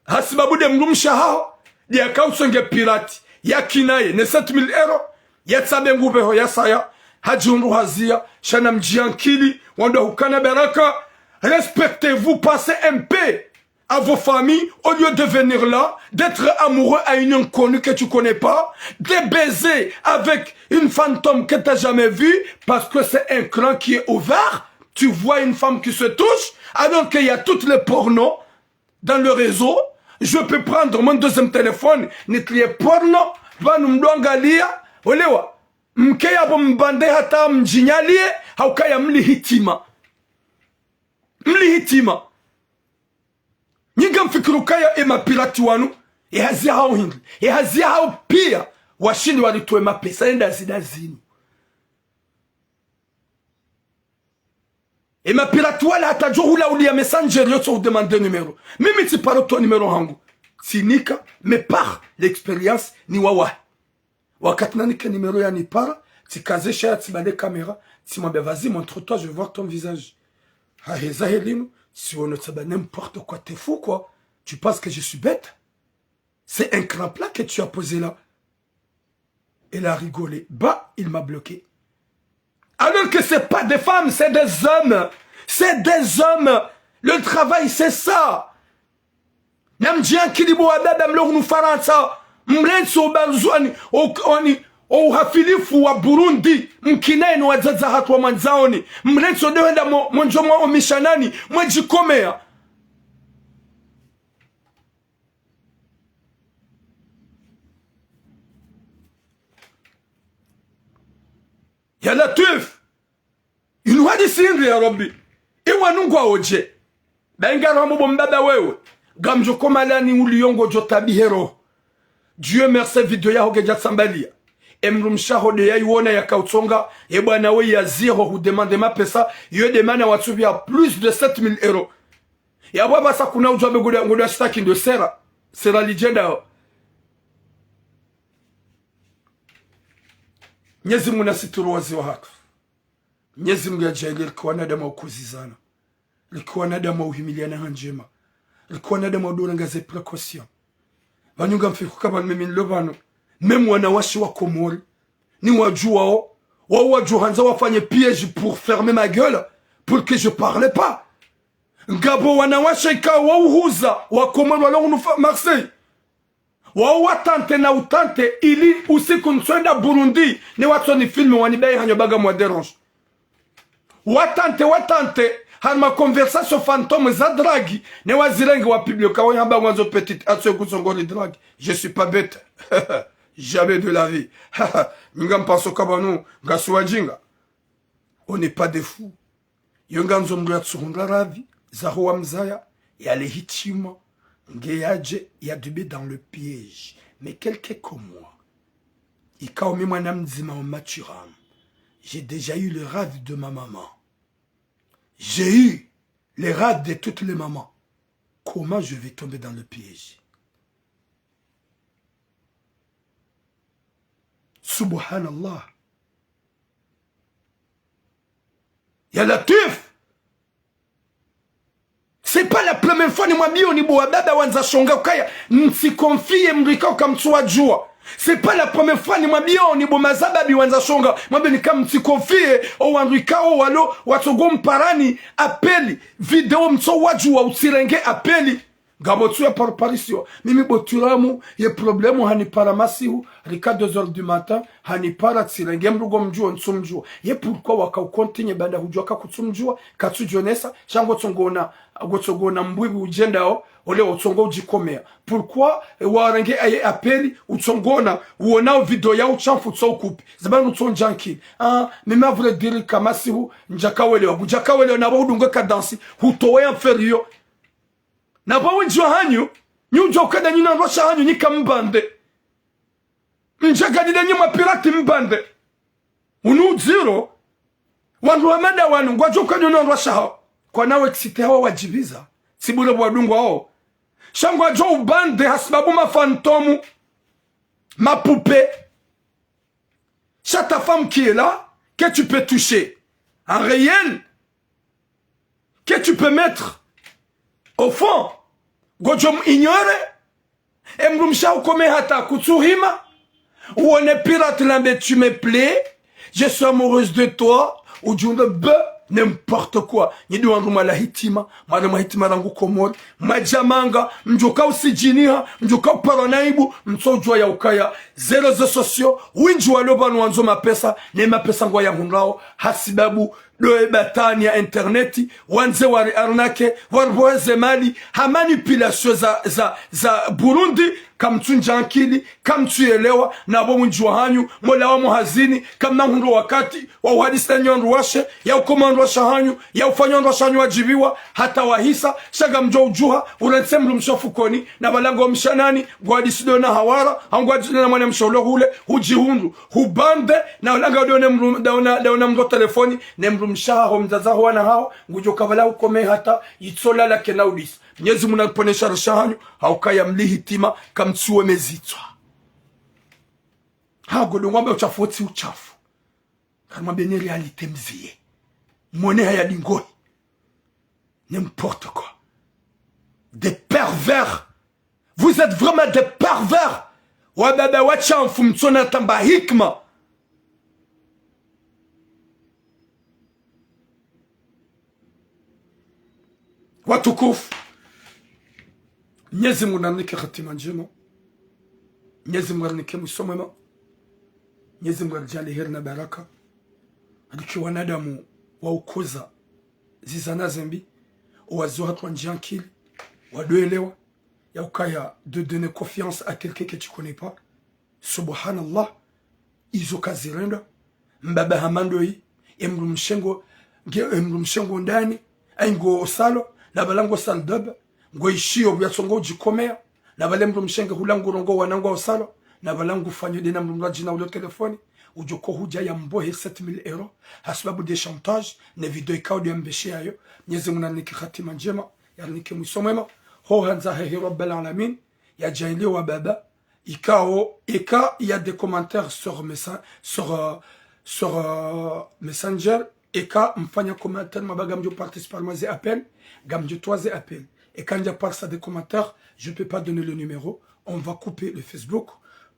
S1: Hasibabu de mrumsha hao di akausonge pirate ya kinaye ne 7000 euros ya tsabe ngubeho ya saya hajunru hazia shana mjiankili wando hukana baraka. Respectez-vous, passez un peu à vos familles, au lieu de venir là, d'être amoureux à une inconnue que tu connais pas, de baiser avec une fantôme que tu n'as jamais vue, parce que c'est un cran qui est ouvert, tu vois une femme qui se touche, alors qu'il y a toutes les pornos dans le réseau, je peux prendre mon deuxième téléphone, nitlie porno, vanu mdwangalia, olewa, mkeya bombande hata mjinyalie, haukaya mlihitima. Mlihitima. Nyinga mfikirukaya ema pirati wanu, hazia hao hindi, hazia hao pia, washindi walitoe mapesa, enda zida zinu. Ema pirati wala hata jo hula ulia messenger yoto udemande numero. Mimi ti paro to numero hangu. Sinika, me par l'expérience ni wawa. Wakati nanika numero ya ni para, ti kazesha ya ti bade kamera, ti mwambe vas-y montre-toi, je veux voir ton visage. Ha heza helinu. Si on ne sait pas n'importe quoi, t'es fou quoi. Tu penses que je suis bête? C'est un crampe là que tu as posé là. Elle a rigolé. Bah, il m'a bloqué. Alors que c'est pas des femmes, c'est des hommes. C'est des hommes. Le travail, c'est ça. Namjian kilibo adada mlo nous faransa. Mrenso barzwani oni o hafilifu wa Burundi mkineno wa zaza hatu wa manzaoni mrenso doenda monjomo o mishanani mwejikomea ya Latif inuhadi sindri ya Rabbi iwa nungwa oje benga mo mbaba wewe gamjo komalani uliongo jotabihero. Dieu merci video ya hogeja sambalia emrumshaho de yaiwona ya kautsonga ebwana we ya zero hu demande ma pesa yo demande watsubi ya plus de 7000 euros ya baba sa kuna ujabe ngoda staki ndo sera legenda Nyezi Mungu nasituru wazi wa hatu. Nyezi Mungu ya jahili likuwa nadama ukuzizana, likuwa nadama uhimiliana hanjema, likuwa nadama udorangaze precaution. Banyunga mfiku kaba mimi nilobano même wanawashi wa Komori ni wajuao wajuhanza wafanye piège pour fermer ma gueule pour que je parle pas. Ngabo wanawashi ikawa uhuza wa Komori walongu nufa Marseille watante na utante ili usiku nswenda Burundi ni watu ni filme wanibei hanyobaga mwa derange watante harma conversation fantôme za dragi ne wazirengi wa public kawa yamba mwanzo petite atso kusongoli dragi. Je suis pas bête. Jamais de la vie. Nga mpanso kabanu ngasuwajinga. On n'est pas des fous. Yonga nzomgya tsuhunga ravi zaho mzaya yale hitima ngeyaje yadube dans le piège. Mais quelqu'un comme moi, ikaomi mwanam nzima au maturam, j'ai déjà eu le rêve de ma maman. J'ai eu les rêves de toutes les mamans. Comment je vais tomber dans le piège? Subhanallah. Ya Latif. C'est pas la première fois ni mwambio ni boadada wanza shonga ukaya nsikonfie mrika ukamtsua jua. C'est pas la première fois ni mwambio ni bomazababi wanza shonga mwambio ni kama nsikonfie o wanrika o walo watogom parani apeli video mtso wajua usirenge apeli Gabotu ya parparisio. Mimi boturamu ye problemu hanipara masihu. Rika 2 heures du matin. Hanipara tsira. Ngemrugo mjuo nsumjuo. Ye pourquoi waka ukontinye banda hujua kakutsumjua. Katsu jonesa. Shango tsongona mbwibi ujendao. Ole utsongo ujikomea. Pourquoi warange aye apeli. Utsongona. Uonao video ya uchamfu tso ukupi. Zabanu tso njanki. Mima vule diri kamasihu. Njakawelewa. Bujakawelewa na wahudunga kadansi. Hutowe inferior. Na bawe njwa hanyu, nyujwa ukada nyina nrosha hanyu nika mbande. Njagadile nyuma pirati mbande. Unu zero. Wandu wamenda wanu, ngwajwa ukada nyina nrosha hao. Kwa nawe kisite hawa wajibiza. Sibule wadungu hao. Shangwa jwa ubande hasibabu mafantomu. Mapoupée. Chaque ta femme qui est là, que tu peux toucher. En réel. Que tu peux mettre. Au fond, Gojom ignore, Emrumsha ukome hata kutsuhima, ou on est pirate lambe, tu me plais, je suis amoureuse de toi, ou du n'importe quoi. Nidu wangu la hitima, madama hitima rangu komori, majamanga, mjuka usijiniha, mjuka uparanaibu, msojua ya ukaya, 0 réseaux sociaux, winju waloba nuanzo mapesa, ne mapesa ngwa ya hunrao, hasibabu, doe batani ya interneti, wanze wari arnake, warboeze mali, hamanipulation za Burundi, kamtunja ankili, kamtuelewa, na bo mjua hanyu, mola wa muhazini, kama hundo wakati, wa uhadista nyon ruwashe, ya ukomando wa shahanyu, ya ufanyon wa shahanyu wajibiwa, hata wahisa, shaga mjo ujuha, ulansemlu mshofukoni, na balango wa mshanani, guadisido na hawara, hanguadisido na mwana msholo hule, hujihundu, hubande, na ulanga daona mdo telefoni, nemru mshaha ho mzaza ho wana hao, ngujo kavala ukome hata, itsola la kenaudis. Mnyezi munaponesha rashahanyu, haukaya mlihitima, kamtsuwe mezitwa. Hago ngombe uchafu uchafu. Kama bene realite mzie. Mwone haya dingoi. N'importe quoi. Des pervers. Vous êtes vraiment des pervers. Wababa wachamfu mtsona tamba hikma. Watukufu. Mwenyezi Mungu ananike hatima njema. Mwenyezi Mungu ananike msomema. Mwenyezi Mungu ajalie heri na baraka. Adiki wanadamu wa ukoza zizana zembi. Owazo hatu wanjiankili. Wadoelewa. Ya ukaya de donner confiance à quelqu'un que tu connais pas. Subhanallah. Izo kazirenda. Mbaba hamandoi. Emru mshengo ndani. Aingo osalo. Na balango saldaba. Ngo ishio byasongo ujikomea na bale mru mshenge hulangu rongo wanangu osalo na balangu fanyo dina mru jina ulo telefoni ujoko huja ya mbohe 7000 € hasbabu de chantage ne video ikao de mbeshe ayo Mwenyezi Mungu ananike khatima njema yanike mwisomema ho hanza he rabbil alamin ya jaili wa baba ikao eka il y a des commentaires sur Messenger eka mfanya commentaire mabaga mjo participer maze appel gamjo toise appel. Et quand il y a pas ça des commentaires, je ne peux pas donner le numéro. On va couper le Facebook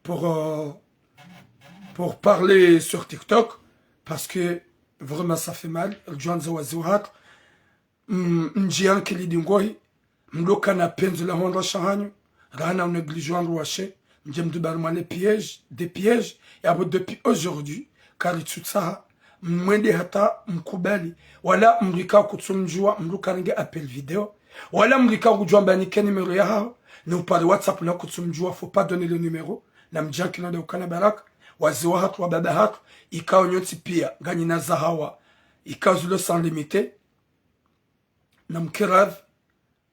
S1: pour parler sur TikTok. Parce que vraiment ça fait mal. Njian kili dingoi. Mloka na penzi la honra shahanyo. Rana ou négligeant rouaché. Njem de barmane pièges. Des pièges. Et après depuis aujourd'hui. Car il tue ça. Mwende hata mkubali. Wala mrika kutsumjua. Mluka nge appel vidéo. Wala mlika kujua mbanike numéro ya hao. Ne upale WhatsApp na kutsumjua. Faut pas donner le numéro. Na mjanki na ukana baraka. Waziwa hatu wa baba hatu. Ikao nyoti pia. Gani na zahawa. Ikao zulo sans limité. Na mkirav.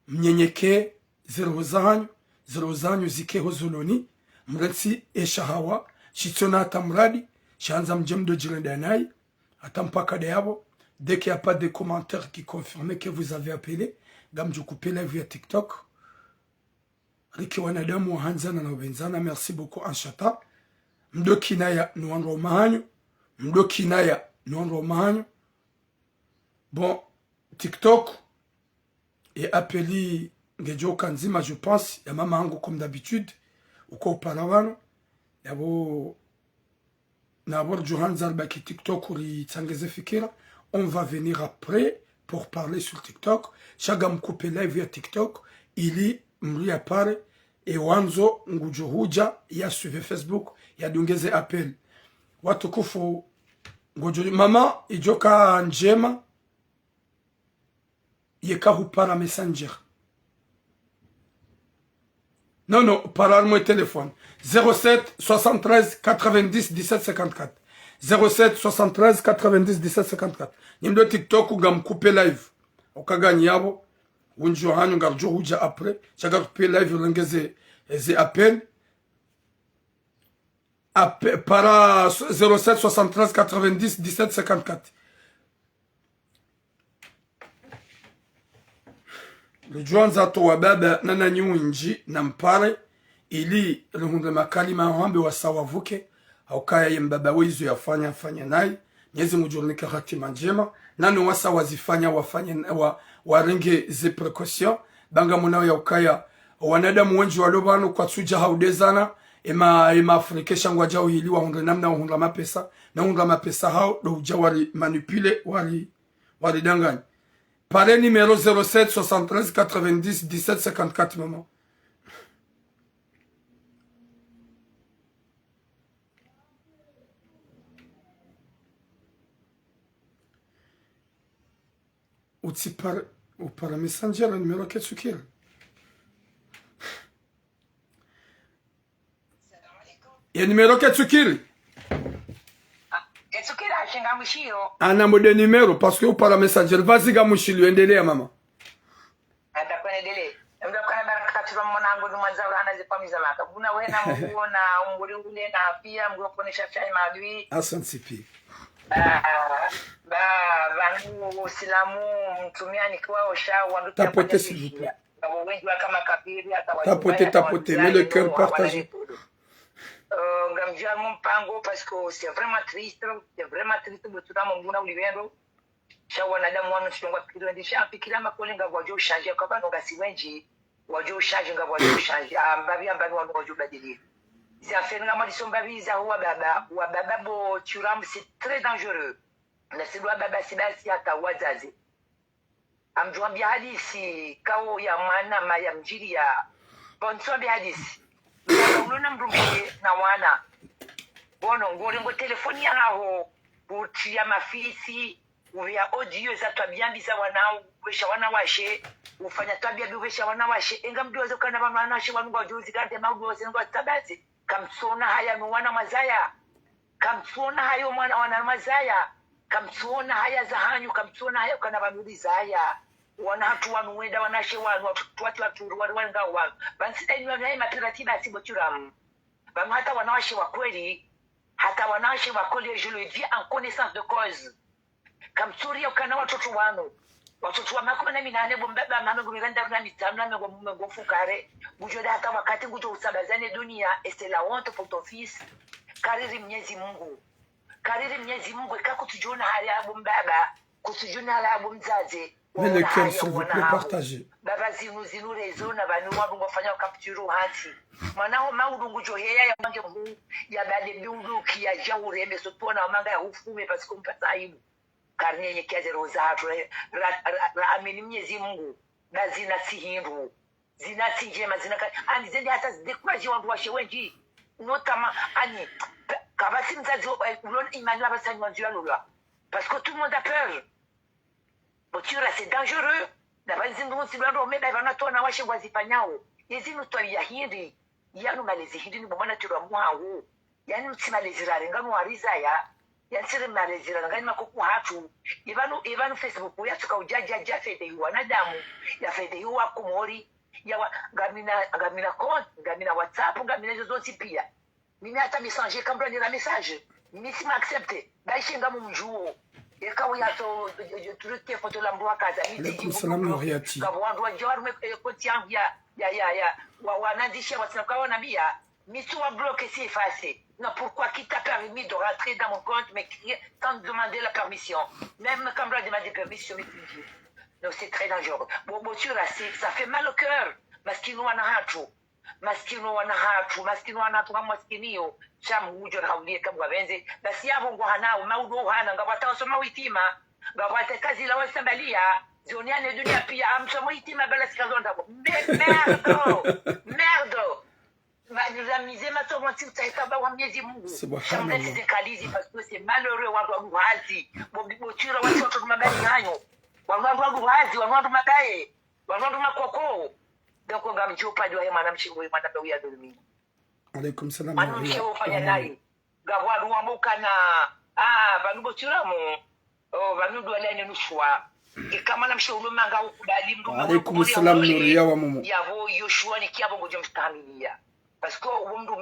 S1: Mnyenyeke. Zero zanyu zike hozuloni. Mrensi eshahawa. Shitsona hata mradi. Shanza mjemdo jirendanai. Hata mpaka de yabo. Dès qu'il n'y a pas de commentaires qui confirment que vous avez appelé. Gamju couper live via TikTok. Riki wanadamu wa hanzana na wenzana. Merci beaucoup Anshata. Mdo kinaya nuandro mahanyo. Mdo kinaya nuandro mahanyo. Bon, TikTok est appelé Ngejo Kanzima, je pense. Ya mama hango comme d'habitude. Uko uparawano. Yabo Nabor Johanzar baki TikTok uri tsangeze fikira. On va venir après pour parler sur TikTok. Chagam coupe live via TikTok. Il est mria pare e wanzo ngujuhuja ya suive Facebook ya dungeze appel watukufu ngojo mama ijoka njema yekahu para messenger non par mon téléphone 07 73 90 17 54 07 73 90 17 54 nimdo TikTok ngamkupe live okaganya yabo unjo hanyu ngarjo huja après chaga kupe live lengeze ze appel para 07 73 90 17 54 Lujuanza to wa baba nana nyunji na mpare ili luhunde makalima wambe wasawavuke au kaya yembaba wezo yafanya nai nyezi mujurnike hatima njema nanu wasa wazifanya wafanye warenge ze precaution banga munao ya ukaya wanadamu wenji walobano kwa tsuja haudezana ema afrikesha ngwajao hili wahunde namna wahunda mapesa na hunda mapesa hao do uja wali manipule wali dangani. Parlez numéro 07 73 90 17 54 maman. Ou par messenger le numéro que tu quittes. Il y a un numéro que tu quittes. Ana mode numéro parce que par messenger vas-y gamushilo endelea mama.
S2: Atakuendelea. Ndio kana baraka tuba mwanangu ni mwanzao anazipamiza maka. Buna wewe na Mungu na umuri ule na pia Mungu kuonesha chai maadui.
S1: Asante pi.
S2: Vangu Uislamu mtumiani kwao shawa ndio
S1: tapoter s'il vous plaît.
S2: Wengi kama kapiri
S1: tapoter mais le cœur partagé.
S2: Ngamjia mpango parce que c'est vraiment triste butuna munguna ulivendo cha wanadamu wanu chitongwa pikiro ndisha pikira makolenga wajo shanje kwa bano ngasiwenji wajo shanje ngwajo shanje ambabi wanu wajo badili za fenga mali somba biza huwa baba bo churam c'est très dangereux na sidwa baba sibasi hata wazazi amjwambia hadisi kao ya mwana maya mjiri ya bonsobi hadisi unaona mrumie na wana bono ngori ngo telefoni yaho utia mafisi uya audio za tabia za wanao wesha wana washe ufanya tabia biwesha wana washe enga mdozo kana wana washe wangu wajuzi kande maudozi ngo tabazi kamsona haya mwana mazaya kamsona hayo mwana wana mazaya kamsona haya za hanyu kamsona hayo kana banuliza haya wana hatu wanuenda wanashe wanu watu wanga wanu bansida inu ya matiratiba asibochuramu bamu hata wanawashe wa kweli hata wanawashe wa kweli je le dis en connaissance de cause kamsuri ukana watoto wanu watoto wa makumi na minane bombaba mama ngumiganda na mitano na ngofukare bujoda hata wakati ngujo usabazane dunia et c'est la honte pour ton fils kariri Mwenyezi Mungu ikakutujiona hali ya bombaba kutujiona hali ya bomzazi.
S1: Mais le cœur, s'il vous plaît, partagez.
S2: Baba zinu rezo na banu wabungo fanya kapturo hati. Mwanao maudungu joheya ya mange mhu ya bade biungu kia jaure eme sotona manga ya ufume parce qu'on pata aibu. Karne nye kiaze roza hatu ra ameni Mwenyezi Mungu na zina sihindu. Zina sijema zina ani zende hata dekwaji wandu washe wenji. Notama ani kabasi mzazi ulon imani wabasani wanjua lula. Parce que tout le monde a peur. C'est dangereux. Nabazingu sibando meba banato na washe wazifanyao. Yezinu to ya hindi. Yanu malezi hindi ni bomana tiro mwawo. Yani mtimalezi ngano wariza ya. Yansire malezi ngani makoku hatu. Ivanu Facebook ya tuka ujaja fede yu wanadamu. Ya fede yu wakumori. Ya gamina compte, gamina WhatsApp, gamina zozote pia. Mimi hata message kambra ni la message. Mimi sima accepte. Baishenga mumjuo. Ekawo ya to turuke foto la mbwa kaza
S1: miti salamu riati
S2: kabwandu njawar me koti yangu ya wanandisha wasinakuwa nabia misu wa bloquer c'est effacé non pourquoi qui t'a permis de rentrer dans mon compte mais sans demander la permission même quand on demande permission donc c'est très dangereux bon sûr ça fait mal au cœur maskini wana hatu kama maskinio chamu ujo haulie kama wenze basi yabo ngo hanao maudo hana ngapata usoma witima ngapata kazi la wasambalia zoniane dunia pia amsomo itima bala sikazonda merdo la misère ma somo tsaikaba wa Mwenyezi Mungu
S1: subhanallah
S2: zikalizi parce que c'est malheureux watu wa hazi bochira watu mabali hanyo watu wa hazi watu magaye watu makoko donc ngamchupa ndio mwanamshi huyu mwanamke ya dhulumi.
S1: Alaikum salam.
S2: Mwanamke ufanya naye gabwa duamuka na bantu bochiramu bantu dwalene nushwa kama namshauri manga ukubali mndu.
S1: Alaikum salam nuriya wa mumu
S2: yavo Yoshua ni kiabo ngojo mstamilia parce que mndu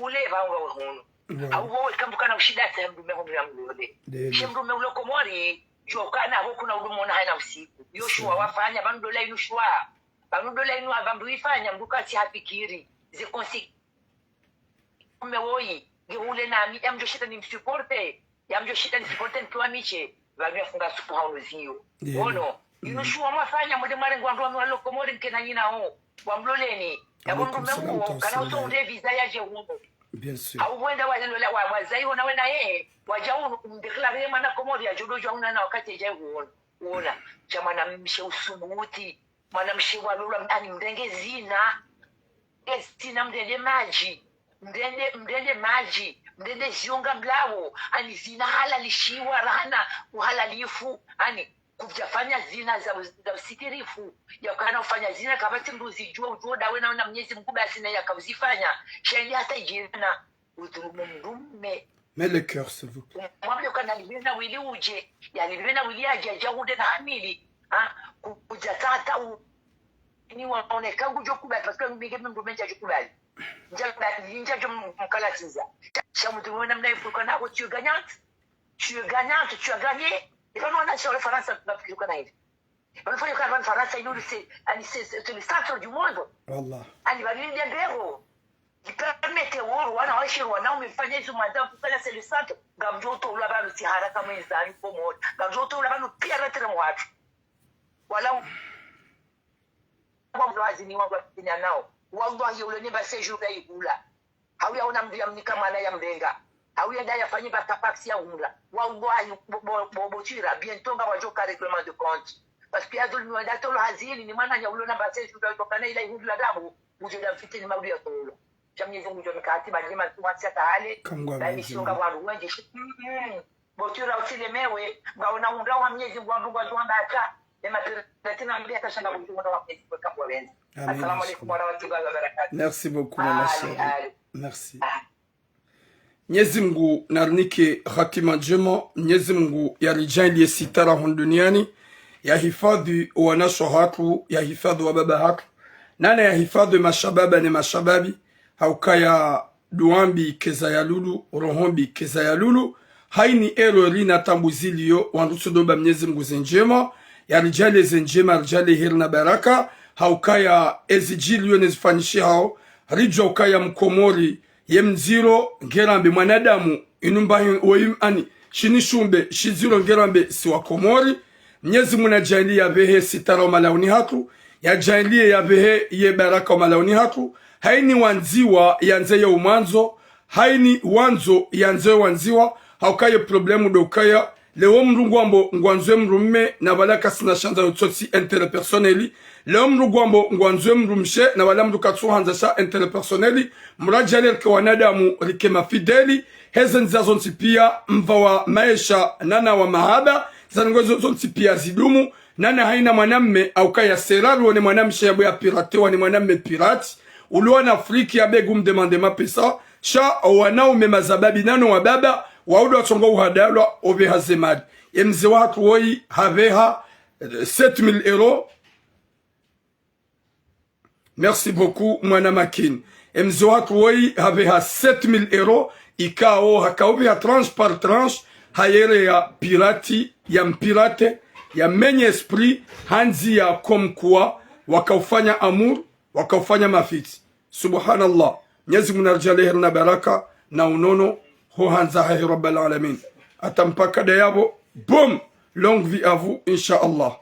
S2: ule banga wono au wao kambukana ushida sasa mndu meko mlole shimndu meulo komori jokana ho kuna udumo na haina usiku Yoshua wafanya bantu dole Yoshua bantu dole inu abandu ifanya mnduka si hapikiri ze konsi mewoyi geule na mi amjo shita ni msuporte yamjo shita ni supporte kwa miche vamefunga supu haunuzio ono Yoshua mwafanya mwede marengo wandu wamewalo komori mkena nyina ho wamloleni yabo mrume kana uto unde visa ya jehuno
S1: bien sûr
S2: au wenda wale wazai ona wenda wajaunu kumdeclare mana komori ya jodo jauna na wakati jehuno ona chamana mshe usubuti mwana mshe walula ani mdenge zina estina mdende maji mdende maji mdende zionga mlawo ani zina halalishiwa rana uhalalifu ani kujafanya zina za usikirifu yakana ufanya zina kabati mbuzi jua dawe na Mwenyezi Mungu basi na yakazifanya sheria hata jina udhulumu mdume
S1: mais le cœur s'il vous plaît
S2: mwambie kana libena wili uje ya libena wili aje jaude na hamili kujatata ni waoneka ngujo kubali parce que mbige mndu menja jukubali njia jo mkalatiza shamutu mwana mnaifuka nako tu es gagnante tu as gagné. Et quand on a sur le France, on a pris le Canada. On fait le France, c'est le centre du monde.
S1: Wallah.
S2: On va venir d'un bureau. Qui permet au roi, on a chez on a fait ce matin, c'est le centre. Gamjoto là-bas, le Sahara, comme ils ont eu pour moi. Gamjoto là-bas, le pire de moi. Voilà. On doit venir, on doit venir now. On doit y aller, on séjour à Iboula. How ya unamdia mnikamana ya mdenga. Hauya ndaya fanyi batapaksi ya umla. Wallahi bochira bientonga wajoka règlement de compte. Parce que adul mi wanda tolo hazili ni maana ya ulona base shuda tokana ila ihudla damu uje da fitini maudu ya tolo. Chamye zongu jo mikati bajima tuwatsia tahale. Na misonga wangu wanje. Bochira usilemewe ngaona unda wa Mwenyezi Mungu wa tuanda acha. Ema tena mbia kashanga kuchunga wa Mwenyezi Mungu kama wenzi. Assalamu alaykum wa rahmatullahi wa barakatuh.
S1: Merci beaucoup ma chérie. Merci. Mwenyezi Mungu narnike hatima njema. Mwenyezi Mungu yalijali sitara duniani, ya hifadhi wanasho hatu, ya hifadhi wa baba hatu, nana ya hifadhi mashababa ni mashababi, haukaya duambi keza ya lulu, rohombi keza ya lulu, haini erori na tambuzilio, wandusu doba Mwenyezi Mungu zenjema, yalijali zenjema, yalijali heri na baraka, haukaya ezijilio nezifanishi hao, rijo haukaya mkomori, yemziro ngerambe mwanadamu inumba oyim ani shinishumbe shiziro ngerambe siwa komori. Mwenyezi Mungu anajalia behe sitara malauni hatu, ya jalia ya behe ye baraka malauni hatu, haini wanziwa yanze ya umanzo, haini wanzo yanze wanziwa, haukaye problemu dokaya leo mrungwambo ngwanzwe mrumme na balaka sina shanza yotsotsi interpersoneli. Leo mrungwambo ngwanzwe mrumshe na wala mrukatsu hanza sha interpersoneli. Murajali kwa wanadamu rikema fideli. Hezen zazonsi pia mvawa maisha nana wa mahaba. Zangozo zonsi pia zidumu. Nana haina mwanamme au kaya seraru wane mwanamshe yabo ya pirate wane mwanamme pirati. Uluwana Afriki ya begu mdemande mapesa. Sha wanaume mazababi nano wa baba. Waudu wa tongo uhadalwa obe hazemadi. Yemze watu woi haveha 7000 euros. Merci beaucoup mwana makini. Yemze watu woi haveha 7000 euros. Ikao hakaobe ya tranche par tranche. Hayere ya pirati, ya mpirate, ya menye esprit, hanzi ya komkua, wakaufanya amur, wakaufanya mafiti. Subhanallah. Nyezi munarjaleher na baraka na unono. Ho hanza hahi rabbal alamin. Atampaka dayabo. Boum. Longue vie à vous, Inch'Allah.